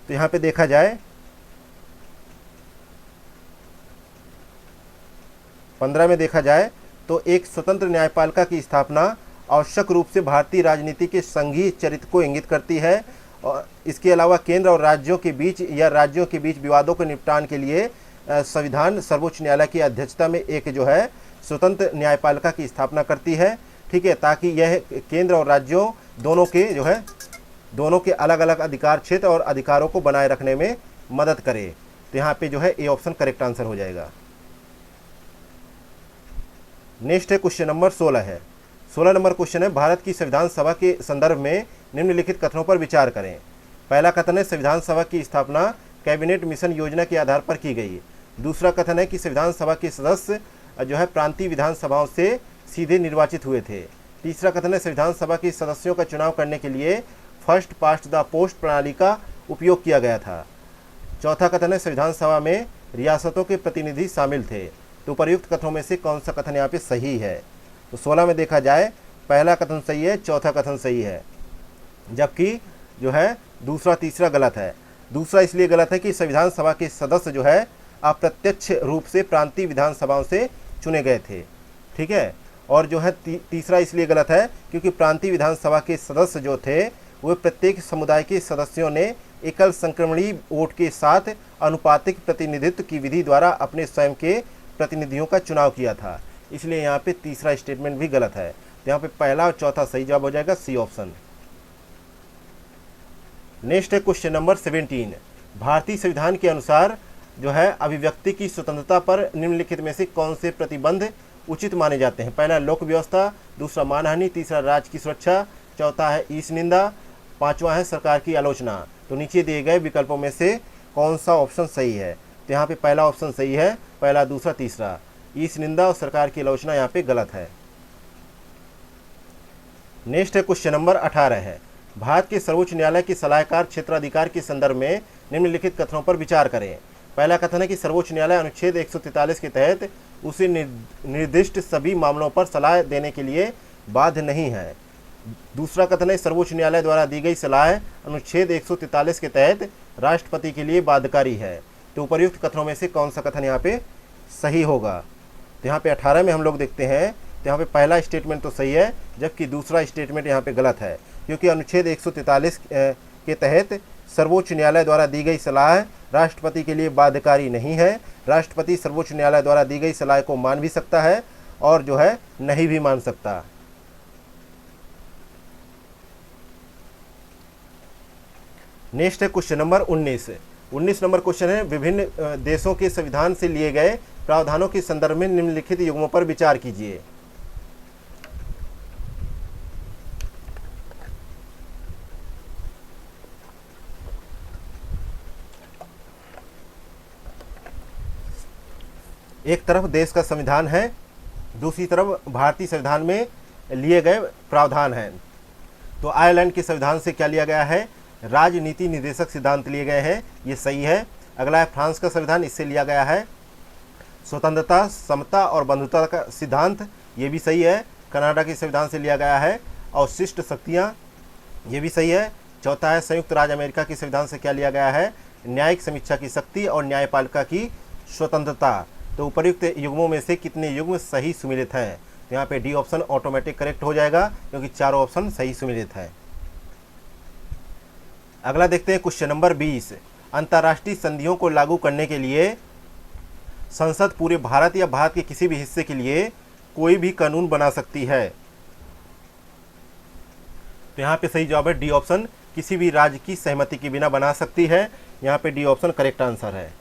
तो यहाँ पे देखा जाए 15 में देखा जाए तो एक स्वतंत्र न्यायपालिका की स्थापना आवश्यक रूप से भारतीय राजनीति के संघीय चरित्र को इंगित करती है। और इसके अलावा केंद्र और राज्यों के बीच या राज्यों के बीच विवादों के निपटान के लिए संविधान सर्वोच्च न्यायालय की अध्यक्षता में एक जो है स्वतंत्र न्यायपालिका की स्थापना करती है। ठीक है। ताकि यह केंद्र और राज्यों दोनों के अलग अलग अधिकार क्षेत्र और अधिकारों को बनाए रखने में मदद करे। तो यहाँ पे जो है ए ऑप्शन करेक्ट आंसर हो जाएगा। नेक्स्ट है क्वेश्चन नंबर 16 है। 16 नंबर क्वेश्चन है भारत की संविधान सभा के संदर्भ में निम्नलिखित कथनों पर विचार करें। पहला कथन है संविधान सभा की स्थापना कैबिनेट मिशन योजना के आधार पर की गई। दूसरा कथन है कि संविधान सभा के सदस्य जो है प्रांतीय विधानसभाओं से सीधे निर्वाचित हुए थे। तीसरा कथन है संविधान सभा के सदस्यों का चुनाव करने के लिए फर्स्ट पास्ट द पोस्ट प्रणाली का उपयोग किया गया था। चौथा कथन है संविधान सभा में रियासतों के प्रतिनिधि शामिल थे। तो उपर्युक्त कथनों में से कौन सा कथन यहाँ पे सही है? तो 16 में देखा जाए पहला कथन सही है, चौथा कथन सही है, जबकि जो है दूसरा तीसरा गलत है। दूसरा इसलिए गलत है कि संविधान सभा के सदस्य जो है अप्रत्यक्ष रूप से प्रांतीय विधानसभाओं से चुने गए थे। ठीक है। और जो है तीसरा इसलिए गलत है क्योंकि प्रांतीय विधानसभा के सदस्य जो थे वे प्रत्येक समुदाय के सदस्यों ने एकल संक्रमणी वोट के साथ अनुपातिक प्रतिनिधित्व की विधि द्वारा अपने स्वयं के प्रतिनिधियों का चुनाव किया था। इसलिए यहाँ पे तीसरा स्टेटमेंट भी गलत है। तो यहाँ पे पहला और चौथा सही जवाब हो जाएगा, सी ऑप्शन। नेक्स्ट है क्वेश्चन नंबर 17। भारतीय संविधान के अनुसार जो है अभिव्यक्ति की स्वतंत्रता पर निम्नलिखित में से कौन से प्रतिबंध उचित माने जाते हैं? पहला लोक व्यवस्था, दूसरा मानहानि, तीसरा राज्य की सुरक्षा, चौथा है ईश निंदा, पांचवा है सरकार की आलोचना। तो नीचे दिए गए विकल्पों में से कौन सा ऑप्शन सही है? तो यहाँ पे पहला ऑप्शन सही है, पहला दूसरा तीसरा। ईश निंदा और सरकार की आलोचना यहाँ पे गलत है। नेक्स्ट है क्वेश्चन नंबर 18 है। भारत के सर्वोच्च न्यायालय के सलाहकार क्षेत्राधिकार के संदर्भ में निम्नलिखित कथनों पर विचार करें। पहला कथन है कि सर्वोच्च न्यायालय अनुच्छेद 143 के तहत उसे निर्दिष्ट सभी मामलों पर सलाह देने के लिए बाध्य नहीं है। दूसरा कथन है सर्वोच्च न्यायालय द्वारा दी गई सलाह अनुच्छेद 143 के तहत राष्ट्रपति के लिए बाध्यकारी है। तो उपर्युक्त कथनों में से कौन सा कथन यहाँ पे सही होगा? तो यहाँ पे 18 में हम लोग देखते हैं तो यहाँ पे पहला स्टेटमेंट तो सही है, जबकि दूसरा स्टेटमेंट यहाँ पे गलत है, क्योंकि अनुच्छेद 143 के तहत सर्वोच्च न्यायालय द्वारा दी गई सलाह राष्ट्रपति के लिए बाध्यकारी नहीं है। राष्ट्रपति सर्वोच्च न्यायालय द्वारा दी गई सलाह को मान भी सकता है और जो है नहीं भी मान सकता। नेक्स्ट है क्वेश्चन नंबर 19 नंबर क्वेश्चन है विभिन्न देशों के संविधान से लिए गए प्रावधानों के संदर्भ में निम्नलिखित युग्मों पर विचार कीजिए। एक तरफ देश का संविधान है, दूसरी तरफ भारतीय संविधान में लिए गए प्रावधान हैं। तो आयरलैंड के संविधान से क्या लिया गया है? राजनीति निर्देशक सिद्धांत लिए गए हैं, ये सही है। अगला है फ्रांस का संविधान, इससे लिया गया है स्वतंत्रता, समता और बंधुता का सिद्धांत, ये भी सही है। कनाडा के संविधान से लिया गया है अवशिष्ट शक्तियाँ, ये भी सही है। चौथा है संयुक्त राज्य अमेरिका के संविधान से क्या लिया गया है, न्यायिक समीक्षा की शक्ति और न्यायपालिका की स्वतंत्रता। तो उपर्युक्त युग्मों में से कितने युग्म सही सुमेलित हैं? तो यहाँ पे डी ऑप्शन ऑटोमेटिक करेक्ट हो जाएगा क्योंकि चारों ऑप्शन सही सुमेलित हैं। अगला देखते हैं क्वेश्चन नंबर 20। अंतर्राष्ट्रीय संधियों को लागू करने के लिए संसद पूरे भारत या भारत के किसी भी हिस्से के लिए कोई भी कानून बना सकती है। तो यहाँ पे सही जवाब है डी ऑप्शन, किसी भी राज्य की सहमति के बिना बना सकती है। यहाँ पे डी ऑप्शन करेक्ट आंसर है।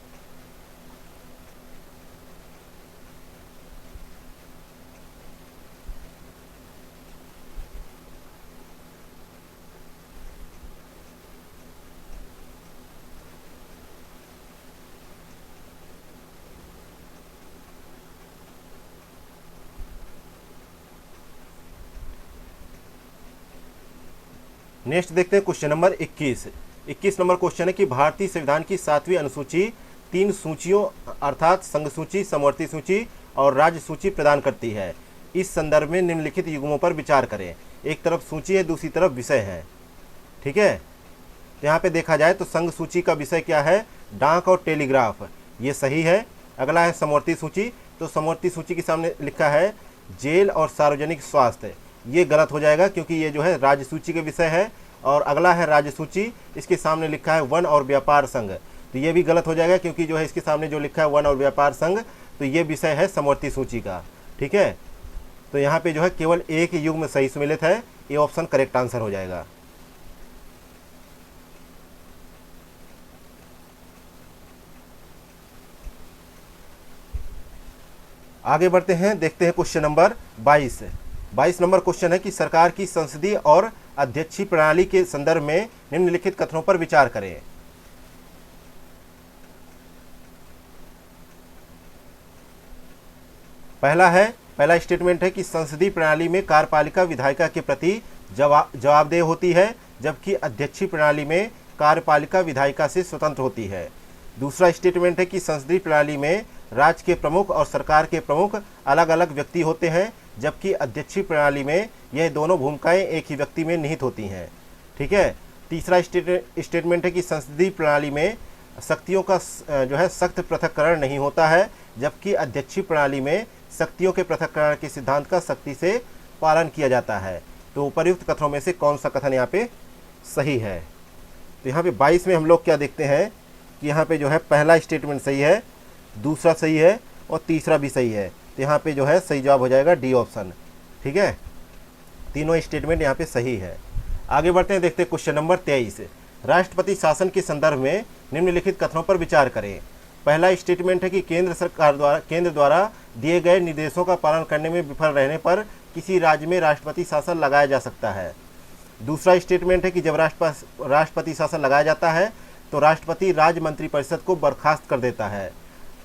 नेक्स्ट देखते हैं क्वेश्चन नंबर 21। 21 नंबर क्वेश्चन है कि भारतीय संविधान की 7वीं अनुसूची 3 सूचियों अर्थात संघ सूची, समवर्ती सूची और राज्य सूची प्रदान करती है। इस संदर्भ में निम्नलिखित युग्मों पर विचार करें। एक तरफ सूची है, दूसरी तरफ विषय है। ठीक है, तो यहाँ पे देखा जाए तो संघ सूची का विषय क्या है, डाक और टेलीग्राफ, ये सही है। अगला है समवर्ती सूची, तो समवर्ती सूची के सामने लिखा है जेल और सार्वजनिक स्वास्थ्य, ये गलत हो जाएगा क्योंकि ये जो है राज्य सूची के विषय है। और अगला है राज्य सूची, इसके सामने लिखा है वन और व्यापार संघ, तो ये भी गलत हो जाएगा क्योंकि जो है इसके सामने जो लिखा है वन और व्यापार संघ, तो ये विषय है समवर्ती सूची का। ठीक है, तो यहाँ पे जो है केवल एक युग्म सही सुमेलित है, ये ऑप्शन करेक्ट आंसर हो जाएगा। आगे बढ़ते हैं, देखते हैं क्वेश्चन नंबर 22। 22 नंबर क्वेश्चन है कि सरकार की संसदीय और अध्यक्षीय प्रणाली के संदर्भ में निम्नलिखित कथनों पर विचार करें। पहला स्टेटमेंट है कि संसदीय प्रणाली में कार्यपालिका विधायिका के प्रति जवाबदेह होती है, जबकि अध्यक्षीय प्रणाली में कार्यपालिका विधायिका से स्वतंत्र होती है। दूसरा स्टेटमेंट है कि संसदीय प्रणाली में राज्य के प्रमुख और सरकार के प्रमुख अलग अलग व्यक्ति होते हैं, जबकि अध्यक्षीय प्रणाली में यह दोनों भूमिकाएं एक ही व्यक्ति में निहित होती हैं। ठीक है, तीसरा स्टेटमेंट है कि संसदीय प्रणाली में शक्तियों का जो है सख्त पृथक्करण नहीं होता है, जबकि अध्यक्षीय प्रणाली में शक्तियों के पृथक्करण के सिद्धांत का सख्ती से पालन किया जाता है। तो उपर्युक्त कथनों में से कौन सा कथन यहाँ पे सही है? तो यहाँ पे 22 में हम लोग क्या देखते हैं कि यहाँ पे जो है पहला स्टेटमेंट सही है, दूसरा सही है और तीसरा भी सही है। तो यहाँ पे जो है सही जवाब हो जाएगा डी ऑप्शन। ठीक है, तीनों स्टेटमेंट यहाँ पे सही है। आगे बढ़ते हैं, देखते हैं क्वेश्चन नंबर 23। राष्ट्रपति शासन के संदर्भ में निम्नलिखित कथनों पर विचार करें। पहला स्टेटमेंट है कि केंद्र द्वारा दिए गए निर्देशों का पालन करने में विफल रहने पर किसी राज्य में राष्ट्रपति शासन लगाया जा सकता है। दूसरा स्टेटमेंट है कि जब राष्ट्रपति शासन लगाया जाता है तो राष्ट्रपति राज्य मंत्रिपरिषद को बर्खास्त कर देता है।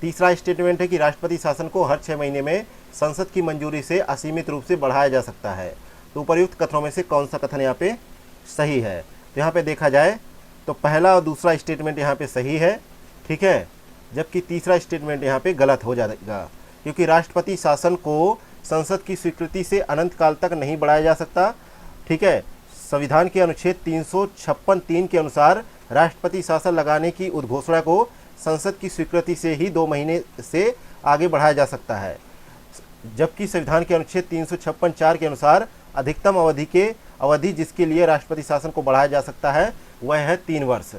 तीसरा स्टेटमेंट है कि राष्ट्रपति शासन को हर 6 महीने में संसद की मंजूरी से असीमित रूप से बढ़ाया जा सकता है। तो उपर्युक्त कथनों में से कौन सा कथन यहाँ पे सही है? तो यहाँ पे देखा जाए तो पहला और दूसरा स्टेटमेंट यहाँ पे सही है। ठीक है, जबकि तीसरा स्टेटमेंट यहाँ पे गलत हो जाएगा क्योंकि राष्ट्रपति शासन को संसद की स्वीकृति से अनंत काल तक नहीं बढ़ाया जा सकता। ठीक है, संविधान के अनुच्छेद 356(3) के अनुसार राष्ट्रपति शासन लगाने की उद्घोषणा को संसद की स्वीकृति से ही 2 महीने से आगे बढ़ाया जा सकता है, जबकि संविधान के अनुच्छेद 356(4) के अनुसार अधिकतम अवधि जिसके लिए राष्ट्रपति शासन को बढ़ाया जा सकता है वह है 3 वर्ष।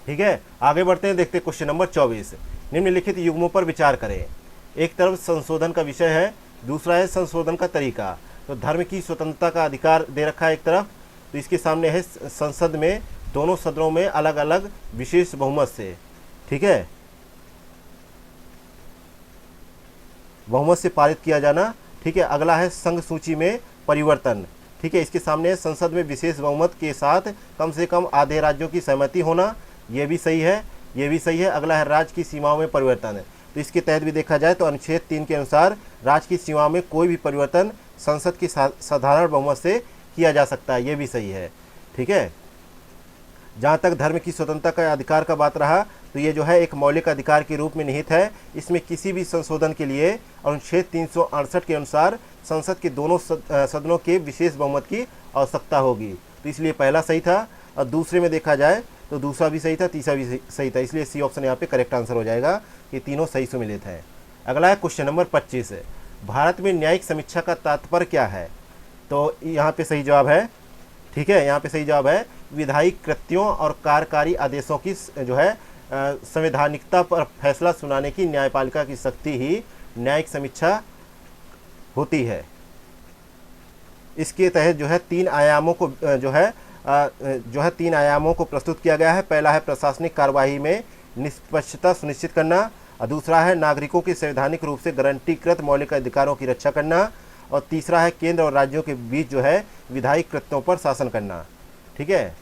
ठीक है, आगे बढ़ते हैं, देखते हैं क्वेश्चन नंबर 24। निम्नलिखित युग्मों पर विचार करें। एक तरफ संशोधन का विषय है, दूसरा है संशोधन का तरीका। तो धर्म की स्वतंत्रता का अधिकार दे रखा है एक तरफ, तो इसके सामने है संसद में दोनों सदनों में अलग अलग विशेष बहुमत से, ठीक है, बहुमत से पारित किया जाना। ठीक है, अगला है संघ सूची में परिवर्तन। ठीक है, इसके सामने संसद में विशेष बहुमत के साथ कम से कम आधे राज्यों की सहमति होना, ये भी सही है, ये भी सही है। अगला है राज्य की सीमाओं में परिवर्तन। तो इसके तहत भी देखा जाए तो अनुच्छेद 3 के अनुसार राज्य की सीमाओं में कोई भी परिवर्तन संसद की साधारण बहुमत से किया जा सकता है, ये भी सही है। ठीक है, जहाँ तक धर्म की स्वतंत्रता का अधिकार का बात रहा, तो ये जो है एक मौलिक अधिकार के रूप में निहित है। इसमें किसी भी संशोधन के लिए अनुच्छेद 368 के अनुसार संसद के दोनों सदनों के विशेष बहुमत की आवश्यकता होगी। तो इसलिए पहला सही था, और दूसरे में देखा जाए तो दूसरा भी सही था, तीसरा भी सही था। इसलिए सी ऑप्शन यहाँ पे करेक्ट आंसर हो जाएगा। ये तीनों सही सुमेलित हैं। अगला है क्वेश्चन नंबर 25 है, भारत में न्यायिक समीक्षा का तात्पर्य क्या है? तो यहाँ पे सही जवाब है, ठीक है, यहाँ पे सही जवाब है विधायी कृत्यों और कार्यकारी आदेशों की जो है संवैधानिकता पर फैसला सुनाने की न्यायपालिका की शक्ति ही न्यायिक समीक्षा होती है। इसके तहत जो है तीन आयामों को प्रस्तुत किया गया है। पहला है प्रशासनिक कार्यवाही में निष्पक्षता सुनिश्चित करना, और दूसरा है नागरिकों के संवैधानिक रूप से गारंटीकृत मौलिक अधिकारों की रक्षा करना, और तीसरा है केंद्र और राज्यों के बीच जो है विधायी कृत्यों पर शासन करना। ठीक है,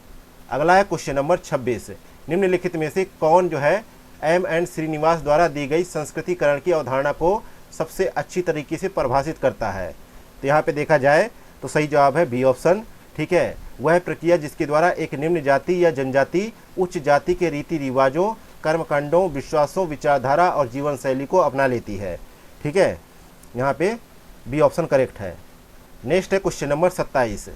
अगला है क्वेश्चन नंबर 26, निम्नलिखित में से कौन जो है एम श्रीनिवास द्वारा दी गई संस्कृतिकरण की अवधारणा को सबसे अच्छी तरीके से परिभाषित करता है? तो यहाँ पे देखा जाए तो सही जवाब है बी ऑप्शन। ठीक है, वह प्रक्रिया जिसके द्वारा एक निम्न जाति या जनजाति उच्च जाति के रीति रिवाजों, कर्मकांडों, विश्वासों, विचारधारा और जीवन शैली को अपना लेती है। ठीक है, यहाँ पे बी ऑप्शन करेक्ट है। नेक्स्ट है क्वेश्चन नंबर 27,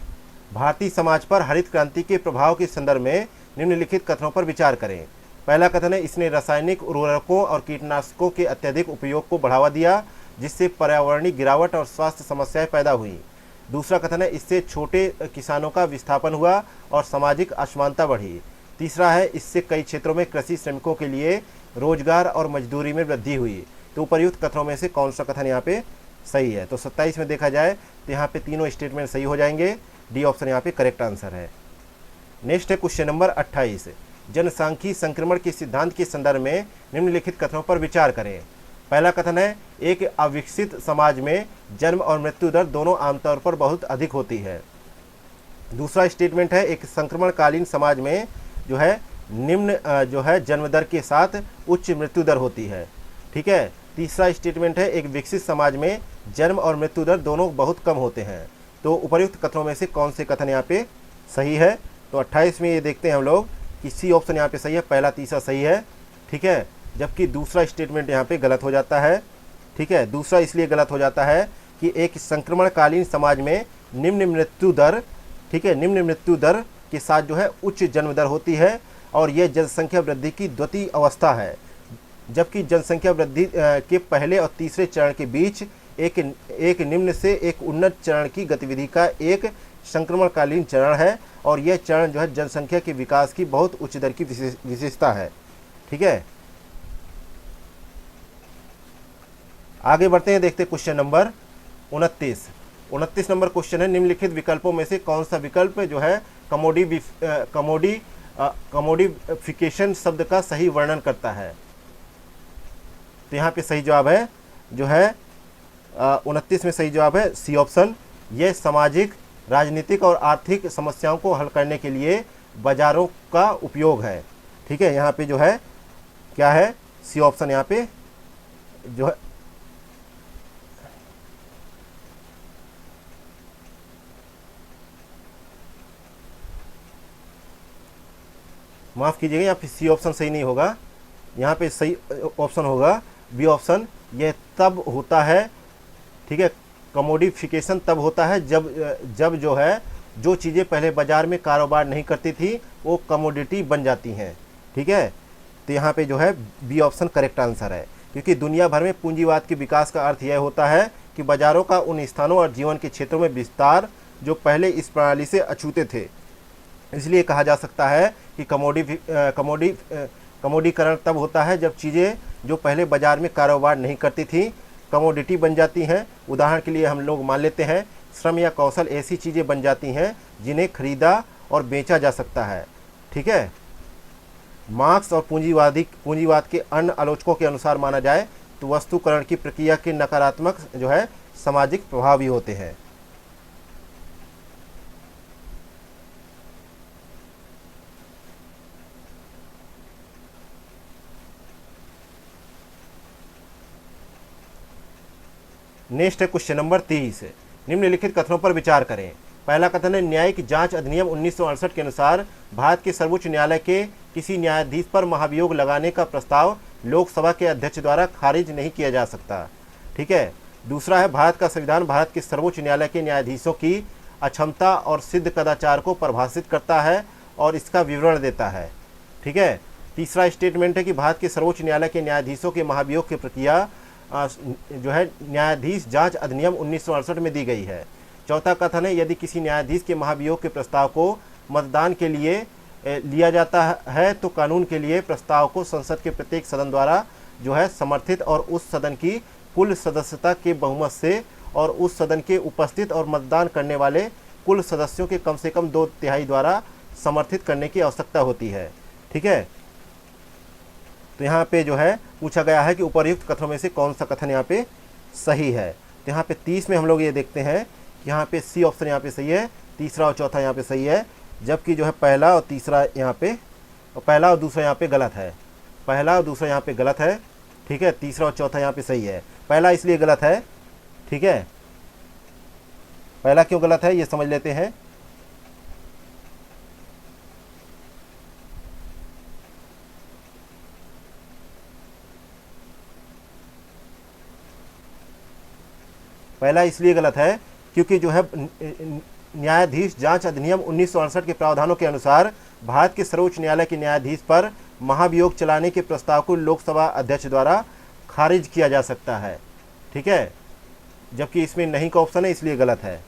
भारतीय समाज पर हरित क्रांति के प्रभाव के संदर्भ में निम्नलिखित कथनों पर विचार करें। पहला कथन है इसने रासायनिक उर्वरकों और कीटनाशकों के अत्यधिक उपयोग को बढ़ावा दिया, जिससे पर्यावरणीय गिरावट और स्वास्थ्य समस्याएं पैदा हुई। दूसरा कथन है इससे छोटे किसानों का विस्थापन हुआ और सामाजिक असमानता बढ़ी। तीसरा है इससे कई क्षेत्रों में कृषि श्रमिकों के लिए रोजगार और मजदूरी में वृद्धि हुई। तो उपर्युक्त कथनों में से कौन सा कथन यहाँ पे सही है? तो 27 में देखा जाए तो यहाँ पे तीनों स्टेटमेंट सही हो जाएंगे। डी ऑप्शन यहाँ पे करेक्ट आंसर है। नेक्स्ट है क्वेश्चन नंबर 28, जनसांख्यिकी संक्रमण के सिद्धांत के संदर्भ में निम्नलिखित कथनों पर विचार करें। पहला कथन है एक अविकसित समाज में जन्म और मृत्यु दर दोनों आमतौर पर बहुत अधिक होती है। दूसरा स्टेटमेंट है एक संक्रमणकालीन समाज में जो है निम्न जो है जन्म दर के साथ उच्च मृत्यु दर होती है। ठीक है, तीसरा स्टेटमेंट है एक विकसित समाज में जन्म और मृत्यु दर दोनों बहुत कम होते हैं। तो उपर्युक्त कथनों में से कौन से कथन यहाँ पे सही है? तो 28 में ये देखते हैं हम लोग कि सी ऑप्शन यहाँ पे सही है, पहला तीसरा सही है। ठीक है, जबकि दूसरा स्टेटमेंट यहाँ पे गलत हो जाता है। ठीक है, दूसरा इसलिए गलत हो जाता है कि एक संक्रमणकालीन समाज में निम्न मृत्यु दर, ठीक है, निम्न मृत्यु दर के साथ जो है उच्च जन्म दर होती है, और यह जनसंख्या वृद्धि की द्वितीय अवस्था है। जबकि जनसंख्या वृद्धि के पहले और तीसरे चरण के बीच एक निम्न से एक उन्नत चरण की गतिविधि का एक संक्रमणकालीन चरण है, और यह चरण जो है जनसंख्या के विकास की बहुत उच्च दर की विशेषता है। ठीक है, आगे बढ़ते हैं, देखते हैं क्वेश्चन नंबर 29 नंबर क्वेश्चन है निम्नलिखित विकल्पों में से कौन सा विकल्प जो है कमोडिफिकेशन शब्द का सही वर्णन करता है? तो यहाँ पे सही जवाब है जो है 29 में सही जवाब है सी ऑप्शन। यह सामाजिक, राजनीतिक और आर्थिक समस्याओं को हल करने के लिए बाजारों का उपयोग है। ठीक है, यहाँ पे जो है क्या है? सी ऑप्शन यहाँ पे जो है माफ़ कीजिएगा, यहाँ पे सी ऑप्शन सही नहीं होगा, यहाँ पे सही ऑप्शन होगा बी ऑप्शन। यह तब होता है, ठीक है, कमोडिफिकेशन तब होता है जब जो है जो चीज़ें पहले बाज़ार में कारोबार नहीं करती थी वो कमोडिटी बन जाती हैं। ठीक है, तो यहाँ पे जो है बी ऑप्शन करेक्ट आंसर है, क्योंकि दुनिया भर में पूंजीवाद के विकास का अर्थ यह होता है कि बाज़ारों का उन स्थानों और जीवन के क्षेत्रों में विस्तार जो पहले इस प्रणाली से अछूते थे। इसलिए कहा जा सकता है कि कमोडीकरण तब होता है जब चीज़ें जो पहले बाज़ार में कारोबार नहीं करती थी कमोडिटी बन जाती हैं। उदाहरण के लिए हम लोग मान लेते हैं श्रम या कौशल ऐसी चीज़ें बन जाती हैं जिन्हें खरीदा और बेचा जा सकता है। ठीक है, मार्क्स और पूंजीवाद के अन्य आलोचकों के अनुसार माना जाए तो वस्तुकरण की प्रक्रिया के नकारात्मक जो है सामाजिक प्रभाव भी होते हैं। नेक्स्ट है क्वेश्चन नंबर 30, निम्नलिखित कथनों पर विचार करें। पहला कथन है, न्यायिक जांच अधिनियम 1968 के अनुसार भारत के सर्वोच्च न्यायालय के किसी न्यायाधीश पर महाभियोग लगाने का प्रस्ताव लोकसभा के अध्यक्ष द्वारा खारिज नहीं किया जा सकता। ठीक है। दूसरा है, भारत का संविधान भारत के सर्वोच्च न्यायालय के न्यायाधीशों की अक्षमता और सिद्ध कदाचार को परिभाषित करता है और इसका विवरण देता है। ठीक है। तीसरा स्टेटमेंट है कि भारत के सर्वोच्च न्यायालय के न्यायाधीशों के महाभियोग की प्रक्रिया जो है न्यायाधीश जांच अधिनियम 1968 में दी गई है। चौथा कथन है, यदि किसी न्यायाधीश के महाभियोग के प्रस्ताव को मतदान के लिए लिया जाता है तो कानून के लिए प्रस्ताव को संसद के प्रत्येक सदन द्वारा जो है समर्थित और उस सदन की कुल सदस्यता के बहुमत से और उस सदन के उपस्थित और मतदान करने वाले कुल सदस्यों के कम से कम 2/3 द्वारा समर्थित करने की आवश्यकता होती है। ठीक है। तो यहाँ पे जो है पूछा गया है कि उपर्युक्त कथनों में से कौन सा कथन यहाँ पे सही है। तो यहाँ पे 30 में हम लोग ये देखते हैं कि यहाँ पे सी ऑप्शन यहाँ पे सही है, तीसरा और चौथा यहाँ पे सही है, जबकि जो है पहला और तीसरा यहाँ पे, पहला और दूसरा यहाँ पे गलत है। पहला और दूसरा यहाँ पे गलत है। ठीक है। तीसरा और चौथा यहाँ पे सही है। पहला इसलिए गलत है, ठीक है, पहला क्यों गलत है ये समझ लेते हैं। पहला इसलिए गलत है क्योंकि जो है न्यायाधीश जांच अधिनियम 1968 के प्रावधानों के अनुसार भारत के सर्वोच्च न्यायालय के न्यायाधीश पर महाभियोग चलाने के प्रस्ताव को लोकसभा अध्यक्ष द्वारा खारिज किया जा सकता है। ठीक है। जबकि इसमें नहीं का ऑप्शन है, इसलिए गलत है।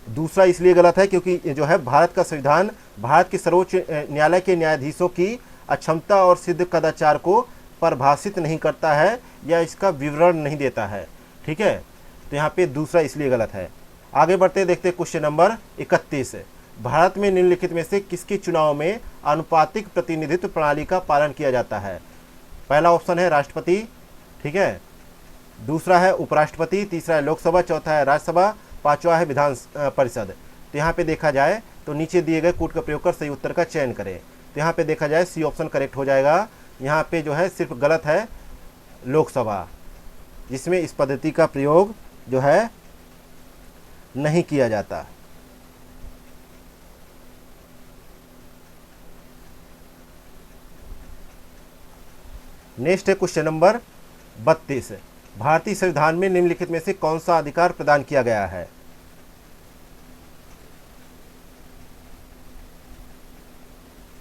दूसरा इसलिए गलत है क्योंकि जो है भारत का संविधान भारत के सर्वोच्च न्यायालय के न्यायाधीशों की अक्षमता और सिद्ध कदाचार को परिभाषित नहीं करता है या इसका विवरण नहीं देता है। ठीक है। तो यहाँ पे दूसरा इसलिए गलत है। आगे बढ़ते देखते क्वेश्चन नंबर 31। भारत में निम्नलिखित में से किसके चुनाव में आनुपातिक प्रतिनिधित्व प्रणाली का पालन किया जाता है। पहला ऑप्शन है राष्ट्रपति। ठीक है। दूसरा है उपराष्ट्रपति, तीसरा है लोकसभा, चौथा है राज्यसभा, पांचवा है विधान परिषद। तो यहाँ पे देखा जाए तो नीचे दिए गए कूट का प्रयोग कर सही उत्तर का चयन करें। तो यहाँ पे देखा जाए सी ऑप्शन करेक्ट हो जाएगा। यहाँ पे जो है सिर्फ गलत है लोकसभा, जिसमें इस पद्धति का प्रयोग जो है नहीं किया जाता। नेक्स्ट है क्वेश्चन नंबर 32। भारतीय संविधान में निम्नलिखित में से कौन सा अधिकार प्रदान किया गया है।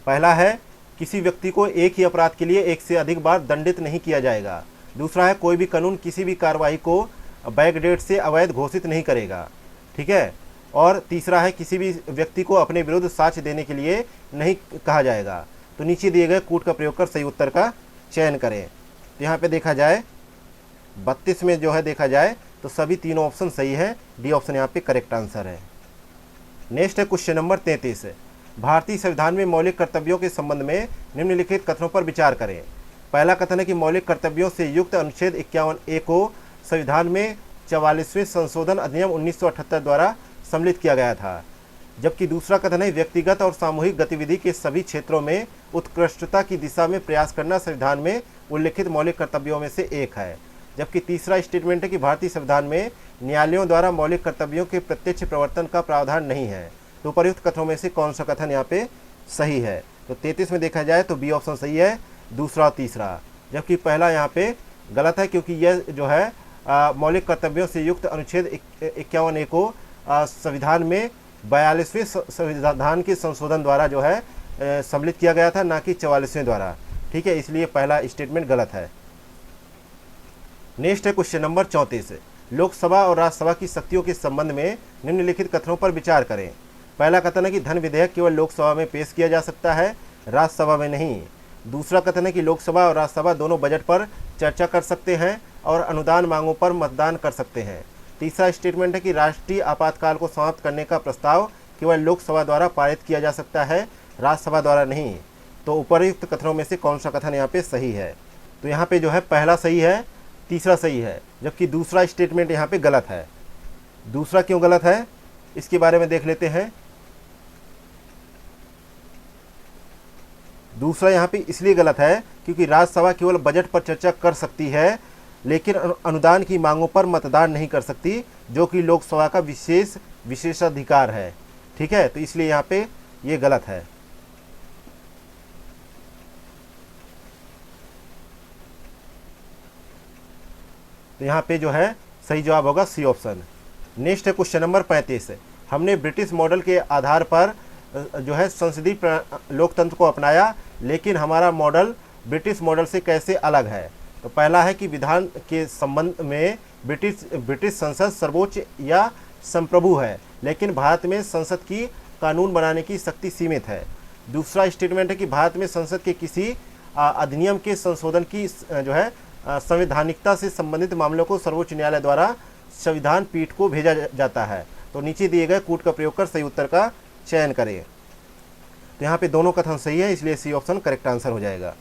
पहला है, किसी व्यक्ति को एक ही अपराध के लिए एक से अधिक बार दंडित नहीं किया जाएगा। दूसरा है, कोई भी कानून किसी भी कार्रवाई को बैकडेट से अवैध घोषित नहीं करेगा। ठीक है। और तीसरा है, किसी भी व्यक्ति को अपने विरुद्ध साक्ष्य देने के लिए नहीं कहा जाएगा। तो नीचे दिए गए कूट का प्रयोग कर सही उत्तर का चयन करें। तो यहाँ पे देखा जाए 32 में जो है देखा जाए तो सभी तीनों ऑप्शन सही है। डी ऑप्शन यहाँ पे करेक्ट आंसर है। नेक्स्ट है क्वेश्चन नंबर 33। भारतीय संविधान में मौलिक कर्तव्यों के संबंध में निम्नलिखित कथनों पर विचार करें। पहला कथन है कि मौलिक कर्तव्यों से युक्त अनुच्छेद 51A को संविधान में 44वें संशोधन अधिनियम 1978 द्वारा सम्मिलित किया गया था। जबकि दूसरा कथन है, व्यक्तिगत और सामूहिक गतिविधि के सभी क्षेत्रों में उत्कृष्टता की दिशा में प्रयास करना संविधान में उल्लिखित मौलिक कर्तव्यों में से एक है। जबकि तीसरा स्टेटमेंट है कि भारतीय संविधान में न्यायालयों द्वारा मौलिक कर्तव्यों के प्रत्यक्ष प्रवर्तन का प्रावधान नहीं है। तो उपर्युक्त कथनों में से कौन सा कथन यहाँ पे सही है। तो 33 में देखा जाए तो बी ऑप्शन सही है, दूसरा और तीसरा। जबकि पहला यहाँ पे गलत है क्योंकि यह जो है मौलिक कर्तव्यों से युक्त अनुच्छेद 51A को संविधान में 42वें संविधान के संशोधन द्वारा जो है सम्मिलित किया गया था, ना कि 44वें द्वारा। ठीक है। इसलिए पहला स्टेटमेंट गलत है। नेक्स्ट है क्वेश्चन नंबर 34। लोकसभा और राज्यसभा की शक्तियों के संबंध में निम्नलिखित कथनों पर विचार करें। पहला कथन है कि धन विधेयक केवल लोकसभा में पेश किया जा सकता है, राज्यसभा में नहीं। दूसरा कथन है कि लोकसभा और राज्यसभा दोनों बजट पर चर्चा कर सकते हैं और अनुदान मांगों पर मतदान कर सकते हैं। तीसरा स्टेटमेंट है कि राष्ट्रीय आपातकाल को समाप्त करने का प्रस्ताव केवल लोकसभा द्वारा पारित किया जा सकता है, राज्यसभा द्वारा नहीं। तो उपर्युक्त कथनों में से कौन सा कथन यहाँ पे सही है। तो यहाँ पे जो है पहला सही है, तीसरा सही है, जबकि दूसरा स्टेटमेंट यहाँ पे गलत है। दूसरा क्यों गलत है इसके बारे में देख लेते हैं। दूसरा यहाँ पे इसलिए गलत है क्योंकि राज्यसभा केवल बजट पर चर्चा कर सकती है, लेकिन अनुदान की मांगों पर मतदान नहीं कर सकती, जो कि लोकसभा का विशेषाधिकार है। ठीक है, तो इसलिए यहाँ पे ये गलत है। तो यहाँ पे जो है सही जवाब होगा सी ऑप्शन। नेक्स्ट है क्वेश्चन नंबर 35। हमने ब्रिटिश मॉडल के आधार पर जो है संसदीय लोकतंत्र को अपनाया, लेकिन हमारा मॉडल ब्रिटिश मॉडल से कैसे अलग है? तो पहला है कि विधान के संबंध में ब्रिटिश संसद सर्वोच्च या संप्रभु है, लेकिन भारत में संसद की कानून बनाने की शक्ति सीमित है। दूसरा स्टेटमेंट है कि भारत में संसद के किसी अधिनियम के संशोधन की जो है संवैधानिकता से संबंधित मामलों को सर्वोच्च न्यायालय द्वारा संविधान पीठ को भेजा जाता है। तो नीचे दिए गए कूट का प्रयोग कर सही उत्तर का चयन करें। तो यहाँ पे दोनों कथन सही है, इसलिए सी ऑप्शन करेक्ट आंसर हो जाएगा।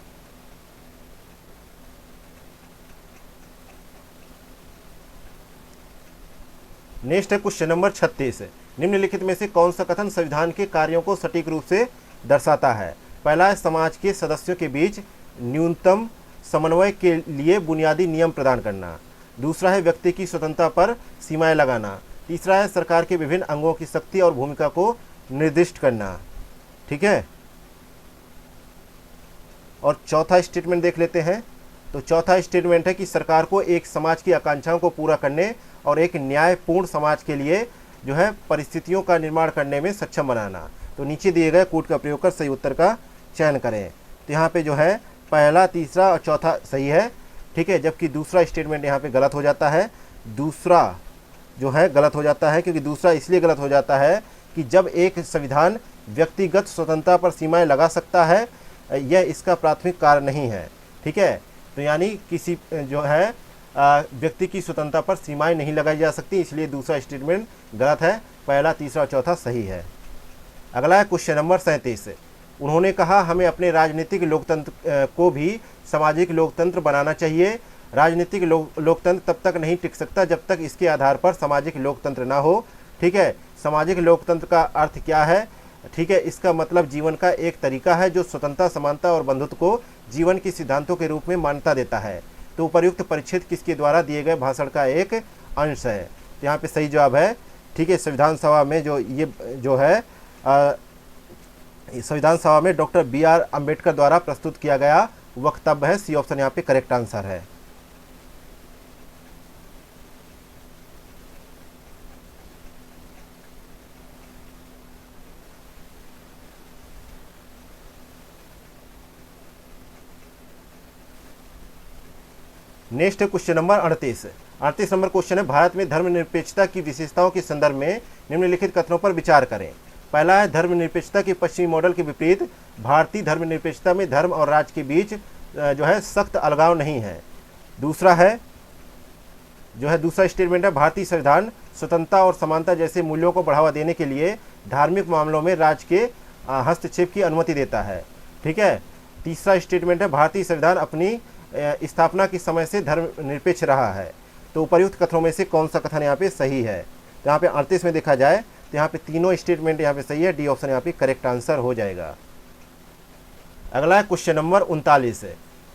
नेक्स्ट है क्वेश्चन नंबर 36। निम्नलिखित में से कौन सा कथन संविधान के कार्यों को सटीक रूप से दर्शाता है? पहला है समाज के सदस्यों के बीच न्यूनतम समन्वय के लिए बुनियादी नियम प्रदान करना। दूसरा है व्यक्ति की स्वतंत्रता पर सीमाएं लगाना। तीसरा है सरकार के विभिन्न अंगों की शक्ति और भूमिका को निर्दिष्ट करना। ठीक है, और चौथा स्टेटमेंट देख लेते हैं। तो चौथा स्टेटमेंट है कि सरकार को एक समाज की आकांक्षाओं को पूरा करने और एक न्यायपूर्ण समाज के लिए जो है परिस्थितियों का निर्माण करने में सक्षम बनाना। तो नीचे दिए गए कूट का प्रयोग कर सही उत्तर का चयन करें। तो यहाँ पे जो है पहला, तीसरा और चौथा सही है। ठीक है, जबकि दूसरा स्टेटमेंट यहाँ पे गलत हो जाता है। दूसरा जो है गलत हो जाता है, क्योंकि दूसरा इसलिए गलत हो जाता है कि जब एक संविधान व्यक्तिगत स्वतंत्रता पर सीमाएं लगा सकता है, यह इसका प्राथमिक कार्य नहीं है। ठीक है, तो यानी किसी जो है व्यक्ति की स्वतंत्रता पर सीमाएं नहीं लगाई जा सकती, इसलिए दूसरा स्टेटमेंट गलत है। पहला, तीसरा और चौथा सही है। अगला है क्वेश्चन नंबर 37। उन्होंने कहा हमें अपने राजनीतिक लोकतंत्र को भी सामाजिक लोकतंत्र बनाना चाहिए। राजनीतिक लोकतंत्र तब तक नहीं टिक सकता जब तक इसके आधार पर सामाजिक लोकतंत्र ना हो। ठीक है, सामाजिक लोकतंत्र का अर्थ क्या है? ठीक है, इसका मतलब जीवन का एक तरीका है जो स्वतंत्रता, समानता और बंधुत्व को जीवन के सिद्धांतों के रूप में मान्यता देता है। तो उपर्युक्त परिच्छेद किसके द्वारा दिए गए भाषण का एक अंश है? तो यहाँ पे सही जवाब है। ठीक है, संविधान सभा में जो है संविधान सभा में डॉक्टर BR अम्बेडकर द्वारा प्रस्तुत किया गया वक्तव्य है। सी ऑप्शन यहाँ पे करेक्ट आंसर है। नेक्स्ट है क्वेश्चन नंबर 38। 38 नंबर क्वेश्चन है भारत में धर्मनिरपेक्षता की विशेषताओं के संदर्भ में निम्नलिखित कथनों पर विचार करें। पहला है धर्मनिरपेक्षता के पश्चिमी मॉडल के विपरीत भारतीय धर्मनिरपेक्षता में धर्म और राज्य के बीच जो है सख्त अलगाव नहीं है। दूसरा है जो है दूसरा स्टेटमेंट है भारतीय संविधान स्वतंत्रता और समानता जैसे मूल्यों को बढ़ावा देने के लिए धार्मिक मामलों में राज्य के हस्तक्षेप की अनुमति देता है। ठीक है, तीसरा स्टेटमेंट है भारतीय संविधान अपनी स्थापना के समय से धर्मनिरपेक्ष रहा है। तो उपर्युक्त कथनों में से कौन सा कथन यहाँ पे सही है? तो यहाँ पे 38 में देखा जाए तो यहाँ पे तीनों स्टेटमेंट यहाँ पे सही है। डी ऑप्शन यहाँ पे करेक्ट आंसर हो जाएगा। अगला है क्वेश्चन नंबर 39।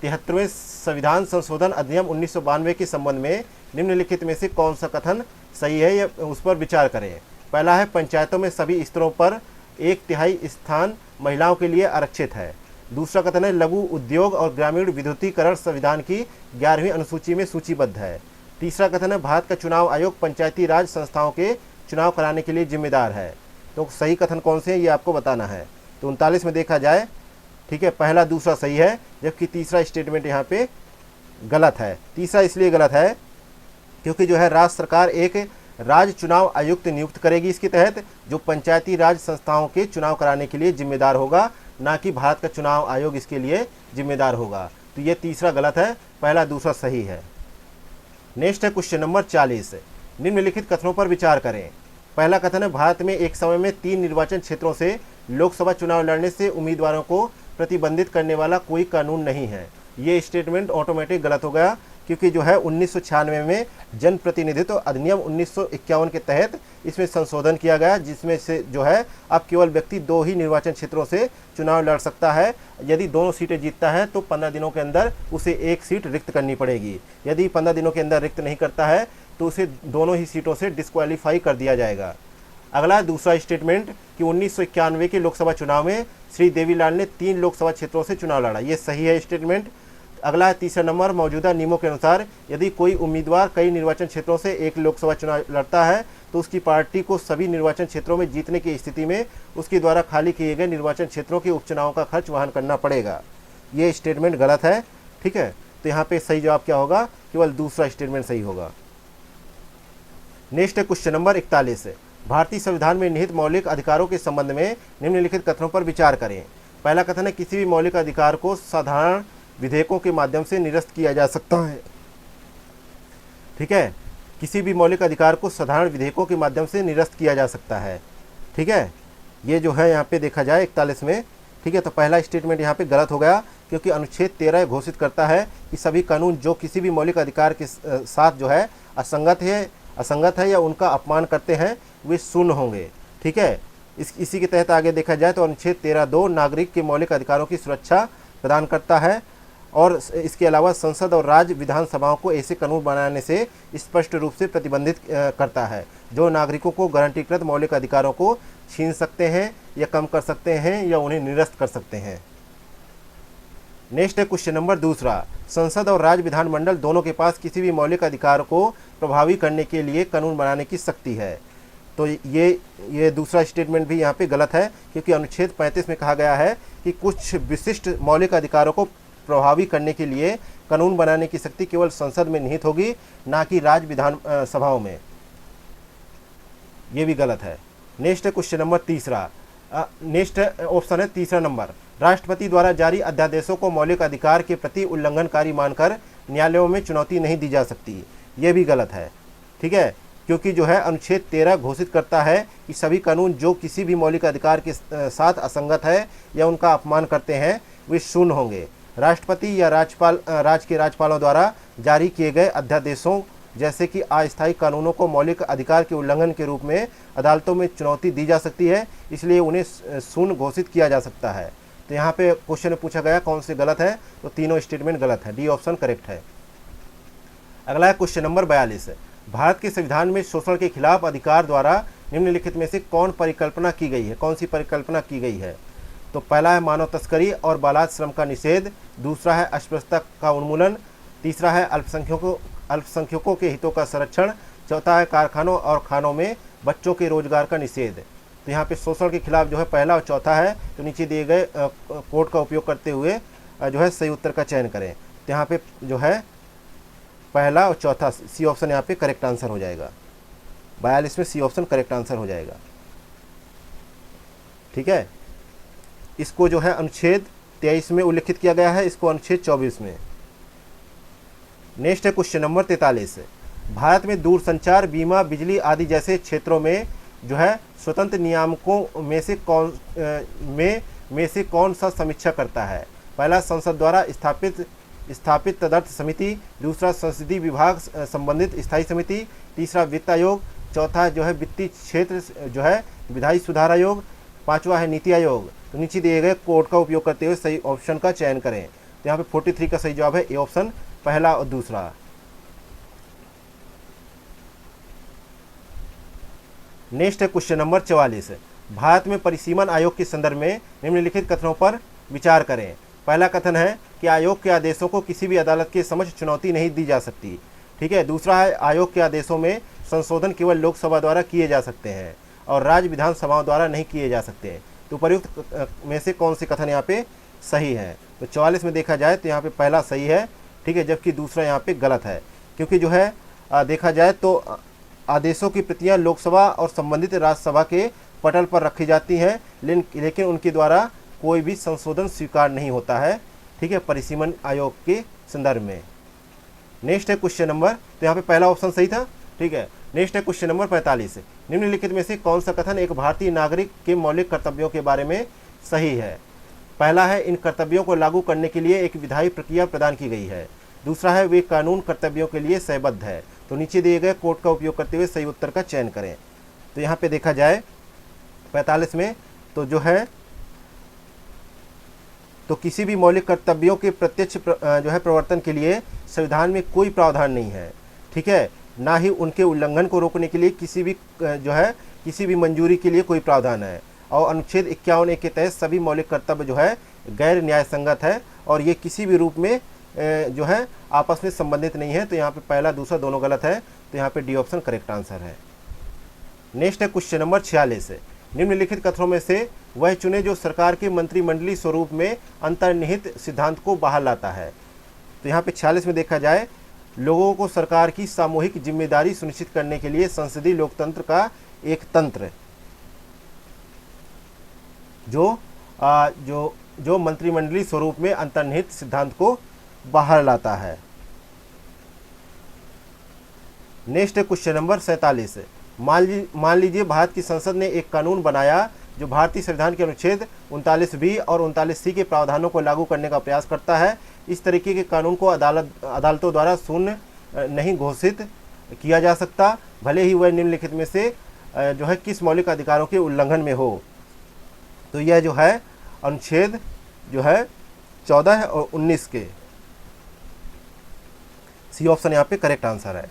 73वें संविधान संशोधन अधिनियम 1992 के संबंध में निम्नलिखित में से कौन सा कथन सही है, या उस पर विचार करें। पहला है पंचायतों में सभी स्तरों पर 1/3 स्थान महिलाओं के लिए आरक्षित है। दूसरा कथन है लघु उद्योग और ग्रामीण विद्युतीकरण संविधान की 11वीं अनुसूची में सूचीबद्ध है। तीसरा कथन है भारत का चुनाव आयोग पंचायती राज संस्थाओं के चुनाव कराने के लिए जिम्मेदार है। तो सही कथन कौन से हैं ये आपको बताना है। तो 39 में देखा जाए, ठीक है, पहला दूसरा सही है, जबकि तीसरा स्टेटमेंट यहाँ पे गलत है। तीसरा इसलिए गलत है क्योंकि जो है राज्य सरकार एक राज्य चुनाव आयुक्त नियुक्त करेगी इसके तहत, जो पंचायती राज संस्थाओं के चुनाव कराने के लिए जिम्मेदार होगा, ना कि भारत का चुनाव आयोग इसके लिए जिम्मेदार होगा। तो ये तीसरा गलत है, पहला दूसरा सही है। नेक्स्ट है क्वेश्चन नंबर 40। निम्नलिखित कथनों पर विचार करें। पहला कथन है भारत में एक समय में 3 निर्वाचन क्षेत्रों से लोकसभा चुनाव लड़ने से उम्मीदवारों को प्रतिबंधित करने वाला कोई कानून नहीं है। ये स्टेटमेंट ऑटोमेटिक गलत हो गया, क्योंकि जो है 1996 में जनप्रतिनिधित्व अधिनियम 1951 के तहत इसमें संशोधन किया गया, जिसमें से जो है अब केवल व्यक्ति 2 ही निर्वाचन क्षेत्रों से चुनाव लड़ सकता है। यदि दोनों सीटें जीतता है तो 15 दिनों के अंदर उसे 1 सीट रिक्त करनी पड़ेगी। यदि 15 दिनों के अंदर रिक्त नहीं करता है तो उसे दोनों ही सीटों से डिस्क्वालीफाई कर दिया जाएगा। अगला दूसरा स्टेटमेंट कि 1991 के लोकसभा चुनाव में श्री देवीलाल ने 3 लोकसभा क्षेत्रों से चुनाव लड़ा, ये सही है स्टेटमेंट। अगला तीसरा नंबर, मौजूदा नियमों के अनुसार यदि कोई उम्मीदवार कई निर्वाचन क्षेत्रों से एक लोकसभा चुनाव लड़ता है तो उसकी पार्टी को सभी निर्वाचन क्षेत्रों में जीतने की स्थिति में उसके द्वारा खाली किए गए निर्वाचन क्षेत्रों के उपचुनाव का खर्च वहन करना पड़ेगा। ये स्टेटमेंट गलत है, ठीक है। तो यहाँ पे सही जवाब क्या होगा, केवल दूसरा स्टेटमेंट सही होगा। नेक्स्ट है क्वेश्चन नंबर 41, भारतीय संविधान में निहित मौलिक अधिकारों के संबंध में निम्नलिखित कथनों पर विचार करें। पहला कथन है किसी भी मौलिक अधिकार को साधारण विधेयकों के माध्यम से निरस्त किया जा सकता है, ठीक है। किसी भी मौलिक अधिकार को साधारण विधेयकों के माध्यम से निरस्त किया जा सकता है, ठीक है। ये जो है यहाँ पे देखा जाए 41 में, ठीक है। तो पहला स्टेटमेंट यहाँ पे गलत हो गया, क्योंकि अनुच्छेद 13 घोषित करता है कि सभी कानून जो किसी भी मौलिक अधिकार के साथ जो है असंगत है या उनका अपमान करते हैं वे शून्य होंगे, ठीक है। इसी के तहत आगे देखा जाए तो अनुच्छेद 13(2) नागरिक के मौलिक अधिकारों की सुरक्षा प्रदान करता है और इसके अलावा संसद और राज्य विधानसभाओं को ऐसे कानून बनाने से स्पष्ट रूप से प्रतिबंधित करता है जो नागरिकों को गारंटीकृत मौलिक अधिकारों को छीन सकते हैं या कम कर सकते हैं या उन्हें निरस्त कर सकते हैं। नेक्स्ट है क्वेश्चन नंबर दूसरा, संसद और राज्य विधानमंडल दोनों के पास किसी भी मौलिक अधिकार को प्रभावी करने के लिए कानून बनाने की शक्ति है। तो ये दूसरा स्टेटमेंट भी यहाँ पे गलत है, क्योंकि अनुच्छेद 35 में कहा गया है कि कुछ विशिष्ट मौलिक अधिकारों को प्रभावी करने के लिए कानून बनाने की शक्ति केवल संसद में निहित होगी, ना कि राज्य विधान सभाओं में। ये भी गलत है। नेक्स्ट है क्वेश्चन नंबर तीसरा, नेक्स्ट ऑप्शन है तीसरा नंबर, राष्ट्रपति द्वारा जारी अध्यादेशों को मौलिक अधिकार के प्रति उल्लंघनकारी मानकर न्यायालयों में चुनौती नहीं दी जा सकती। ये भी गलत है, ठीक है, क्योंकि जो है अनुच्छेद 13 घोषित करता है कि सभी कानून जो किसी भी मौलिक अधिकार के साथ असंगत है या उनका अपमान करते हैं वे शून्य होंगे। राष्ट्रपति या राज्य के राज्यपालों द्वारा जारी किए गए अध्यादेशों जैसे कि अस्थायी कानूनों को मौलिक अधिकार के उल्लंघन के रूप में अदालतों में चुनौती दी जा सकती है, इसलिए उन्हें शून्य घोषित किया जा सकता है। तो यहाँ पे क्वेश्चन में पूछा गया कौन से गलत है, तो तीनों स्टेटमेंट गलत है, डी ऑप्शन करेक्ट है। अगला है क्वेश्चन नंबर 42, भारत के संविधान में शोषण के खिलाफ अधिकार द्वारा निम्नलिखित में से कौन परिकल्पना की गई है, कौन सी परिकल्पना की गई है। तो पहला है मानव तस्करी और बालात श्रम का निषेध, दूसरा है अस्पृश्यता का उन्मूलन, तीसरा है अल्पसंख्यकों के हितों का संरक्षण, चौथा है कारखानों और खानों में बच्चों के रोजगार का निषेध। तो यहाँ पे शोषण के खिलाफ जो है पहला और चौथा है, तो नीचे दिए गए कोड का उपयोग करते हुए जो है सही उत्तर का चयन करें। तो यहाँ पे जो है पहला और चौथा सी ऑप्शन यहाँ पे करेक्ट आंसर हो जाएगा। 42 में सी ऑप्शन करेक्ट आंसर हो जाएगा, ठीक है। इसको जो है अनुच्छेद 23 में उल्लिखित किया गया है, इसको अनुच्छेद 24 में। नेक्स्ट है क्वेश्चन नंबर 43, भारत में दूरसंचार, बीमा, बिजली आदि जैसे क्षेत्रों में जो है स्वतंत्र नियामकों में से कौन सा समीक्षा करता है। पहला संसद द्वारा स्थापित तदर्थ समिति, दूसरा संसदीय विभाग संबंधित स्थायी समिति, तीसरा वित्त आयोग, चौथा जो है वित्तीय क्षेत्र जो है विधायी सुधार आयोग, पांचवा है नीति आयोग। तो नीचे दिए गए कोड का उपयोग करते हुए सही ऑप्शन का चयन करें। तो यहाँ पे 43 का सही जवाब है ए ऑप्शन, पहला और दूसरा। नेक्स्ट है क्वेश्चन नंबर 44, भारत में परिसीमन आयोग के संदर्भ में निम्नलिखित कथनों पर विचार करें। पहला कथन है कि आयोग के आदेशों को किसी भी अदालत के समक्ष चुनौती नहीं दी जा सकती, ठीक है। दूसरा है आयोग के आदेशों में संशोधन केवल लोकसभा द्वारा किए जा सकते हैं और राज्य विधानसभाओं द्वारा नहीं किए जा सकते। तो उपर्युक्त में से कौन से कथन यहाँ पे सही है। तो 44 में देखा जाए तो यहाँ पे पहला सही है, ठीक है, जबकि दूसरा यहाँ पे गलत है, क्योंकि जो है देखा जाए तो आदेशों की प्रतियां लोकसभा और संबंधित राज्यसभा के पटल पर रखी जाती हैं, लेकिन उनके द्वारा कोई भी संशोधन स्वीकार नहीं होता है, ठीक है, परिसीमन आयोग के संदर्भ में। नेक्स्ट है क्वेश्चन नंबर, तो यहाँ पे पहला ऑप्शन सही था, ठीक है। नेक्स्ट है क्वेश्चन नंबर 45, निम्नलिखित में से कौन सा कथन एक भारतीय नागरिक के मौलिक कर्तव्यों के बारे में सही है। पहला है इन कर्तव्यों को लागू करने के लिए एक विधायी प्रक्रिया प्रदान की गई है। दूसरा है वे कानून कर्तव्यों के लिए सहबद्ध है। तो नीचे दिए गए कोड का उपयोग करते हुए सही उत्तर का चयन करें। तो यहाँ पे देखा जाए 45 में तो जो है तो किसी भी मौलिक कर्तव्यों के प्रत्यक्ष जो है प्रवर्तन के लिए संविधान में कोई प्रावधान नहीं है, ठीक है, ना ही उनके उल्लंघन को रोकने के लिए किसी भी मंजूरी के लिए कोई प्रावधान है। और अनुच्छेद 51 के तहत सभी मौलिक कर्तव्य जो है गैर न्याय संगत है और ये किसी भी रूप में जो है आपस में संबंधित नहीं है। तो यहाँ पे पहला दूसरा दोनों गलत है, तो यहाँ पे डी ऑप्शन करेक्ट आंसर है। नेक्स्ट है क्वेश्चन नंबर 46। निम्नलिखित कथनों में से वह चुने जो सरकार के मंत्रिमंडलीय स्वरूप में अंतर्निहित सिद्धांत को बाहर लाता है। तो यहाँ पे 46 में देखा जाए लोगों को सरकार की सामूहिक जिम्मेदारी सुनिश्चित करने के लिए संसदीय लोकतंत्र का एक तंत्र जो मंत्रिमंडलीय स्वरूप में अंतर्निहित सिद्धांत को बाहर लाता है। Next question number 47। मान लीजिए भारत की संसद ने एक कानून बनाया जो भारतीय संविधान के अनुच्छेद 39B और 39C के प्रावधानों को लागू करने का प्रयास करता है। इस तरीके के कानून को अदालतों द्वारा शून्य नहीं घोषित किया जा सकता, भले ही वह निम्नलिखित में से जो है किस मौलिक अधिकारों के उल्लंघन में हो। तो यह जो है अनुच्छेद जो है 14 और 19 के, सी ऑप्शन यहाँ पे करेक्ट आंसर है।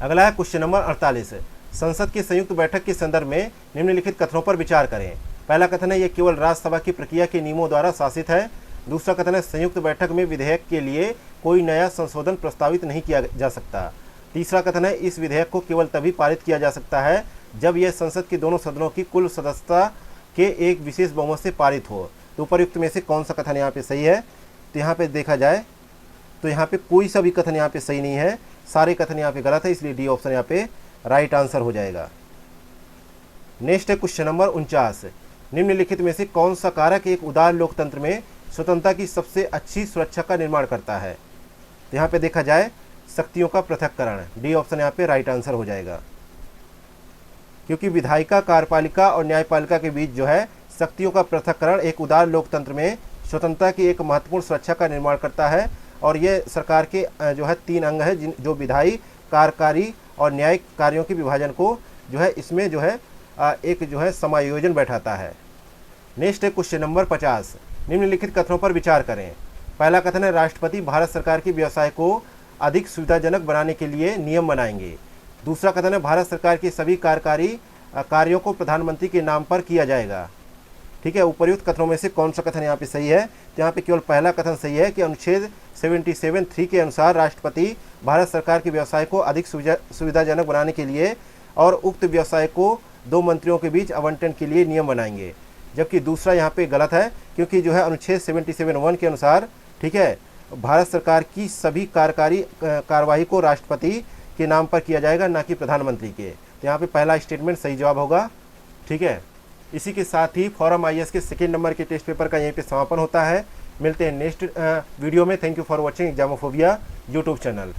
अगला है क्वेश्चन नंबर 48। संसद की संयुक्त बैठक के संदर्भ में निम्नलिखित कथनों पर विचार करें। पहला कथन है यह केवल राज्यसभा की प्रक्रिया के नियमों द्वारा शासित है। दूसरा कथन है संयुक्त बैठक में विधेयक के लिए कोई नया संशोधन प्रस्तावित नहीं किया जा सकता। तीसरा कथन है इस विधेयक को केवल तभी पारित किया जा सकता है जब यह संसद के दोनों सदनों की कुल सदस्यता के एक विशेष बहुमत से पारित हो। तो उपर्युक्त में से कौन सा कथन यहाँ पे सही है? तो यहाँ पे देखा जाए तो यहाँ पे कोई सा भी कथन यहाँ पे सही नहीं है, सारे कथन यहाँ पे गलत है, इसलिए डी ऑप्शन यहाँ पे राइट आंसर हो जाएगा। नेक्स्ट है क्वेश्चन नंबर 49। निम्नलिखित में से कौन सा कारक एक उदार लोकतंत्र में स्वतंत्रता की सबसे अच्छी सुरक्षा का निर्माण करता है? तो यहाँ पे देखा जाए शक्तियों का पृथक्करण, डी ऑप्शन यहाँ पे राइट आंसर हो जाएगा। क्योंकि विधायिका, कार्यपालिका और न्यायपालिका के बीच जो है शक्तियों का पृथक्करण एक उदार लोकतंत्र में स्वतंत्रता की एक महत्वपूर्ण सुरक्षा का निर्माण करता है। और ये सरकार के जो है 3 अंग है जो विधायी, कार्यकारी और न्यायिक कार्यों के विभाजन को जो है इसमें जो है एक जो है समायोजन बैठाता है। नेक्स्ट है क्वेश्चन नंबर 50। निम्नलिखित कथनों पर विचार करें। पहला कथन है राष्ट्रपति भारत सरकार के व्यवसाय को अधिक सुविधाजनक बनाने के लिए नियम बनाएंगे। दूसरा कथन है भारत सरकार के सभी कार्यकारी कार्यों को प्रधानमंत्री के नाम पर किया जाएगा। ठीक है, उपर्युक्त कथनों में से कौन सा कथन यहाँ पे सही है? तो यहाँ पे केवल पहला कथन सही है कि अनुच्छेद 77(3) के अनुसार राष्ट्रपति भारत सरकार के व्यवसाय को अधिक सुविधाजनक बनाने के लिए और उक्त व्यवसाय को 2 मंत्रियों के बीच आवंटन के लिए नियम बनाएंगे। जबकि दूसरा यहाँ पे गलत है, क्योंकि जो है अनुच्छेद 77(1) के अनुसार, ठीक है, भारत सरकार की सभी कार्यकारी कार्यवाही को राष्ट्रपति के नाम पर किया जाएगा, ना कि प्रधानमंत्री के। तो यहाँ पे पहला स्टेटमेंट सही जवाब होगा। ठीक है, इसी के साथ ही फॉरम IAS के सेकेंड नंबर के टेस्ट पेपर का यहीं पे समापन होता है। मिलते हैं नेक्स्ट वीडियो में। Thank you for watching Examophobia YouTube channel.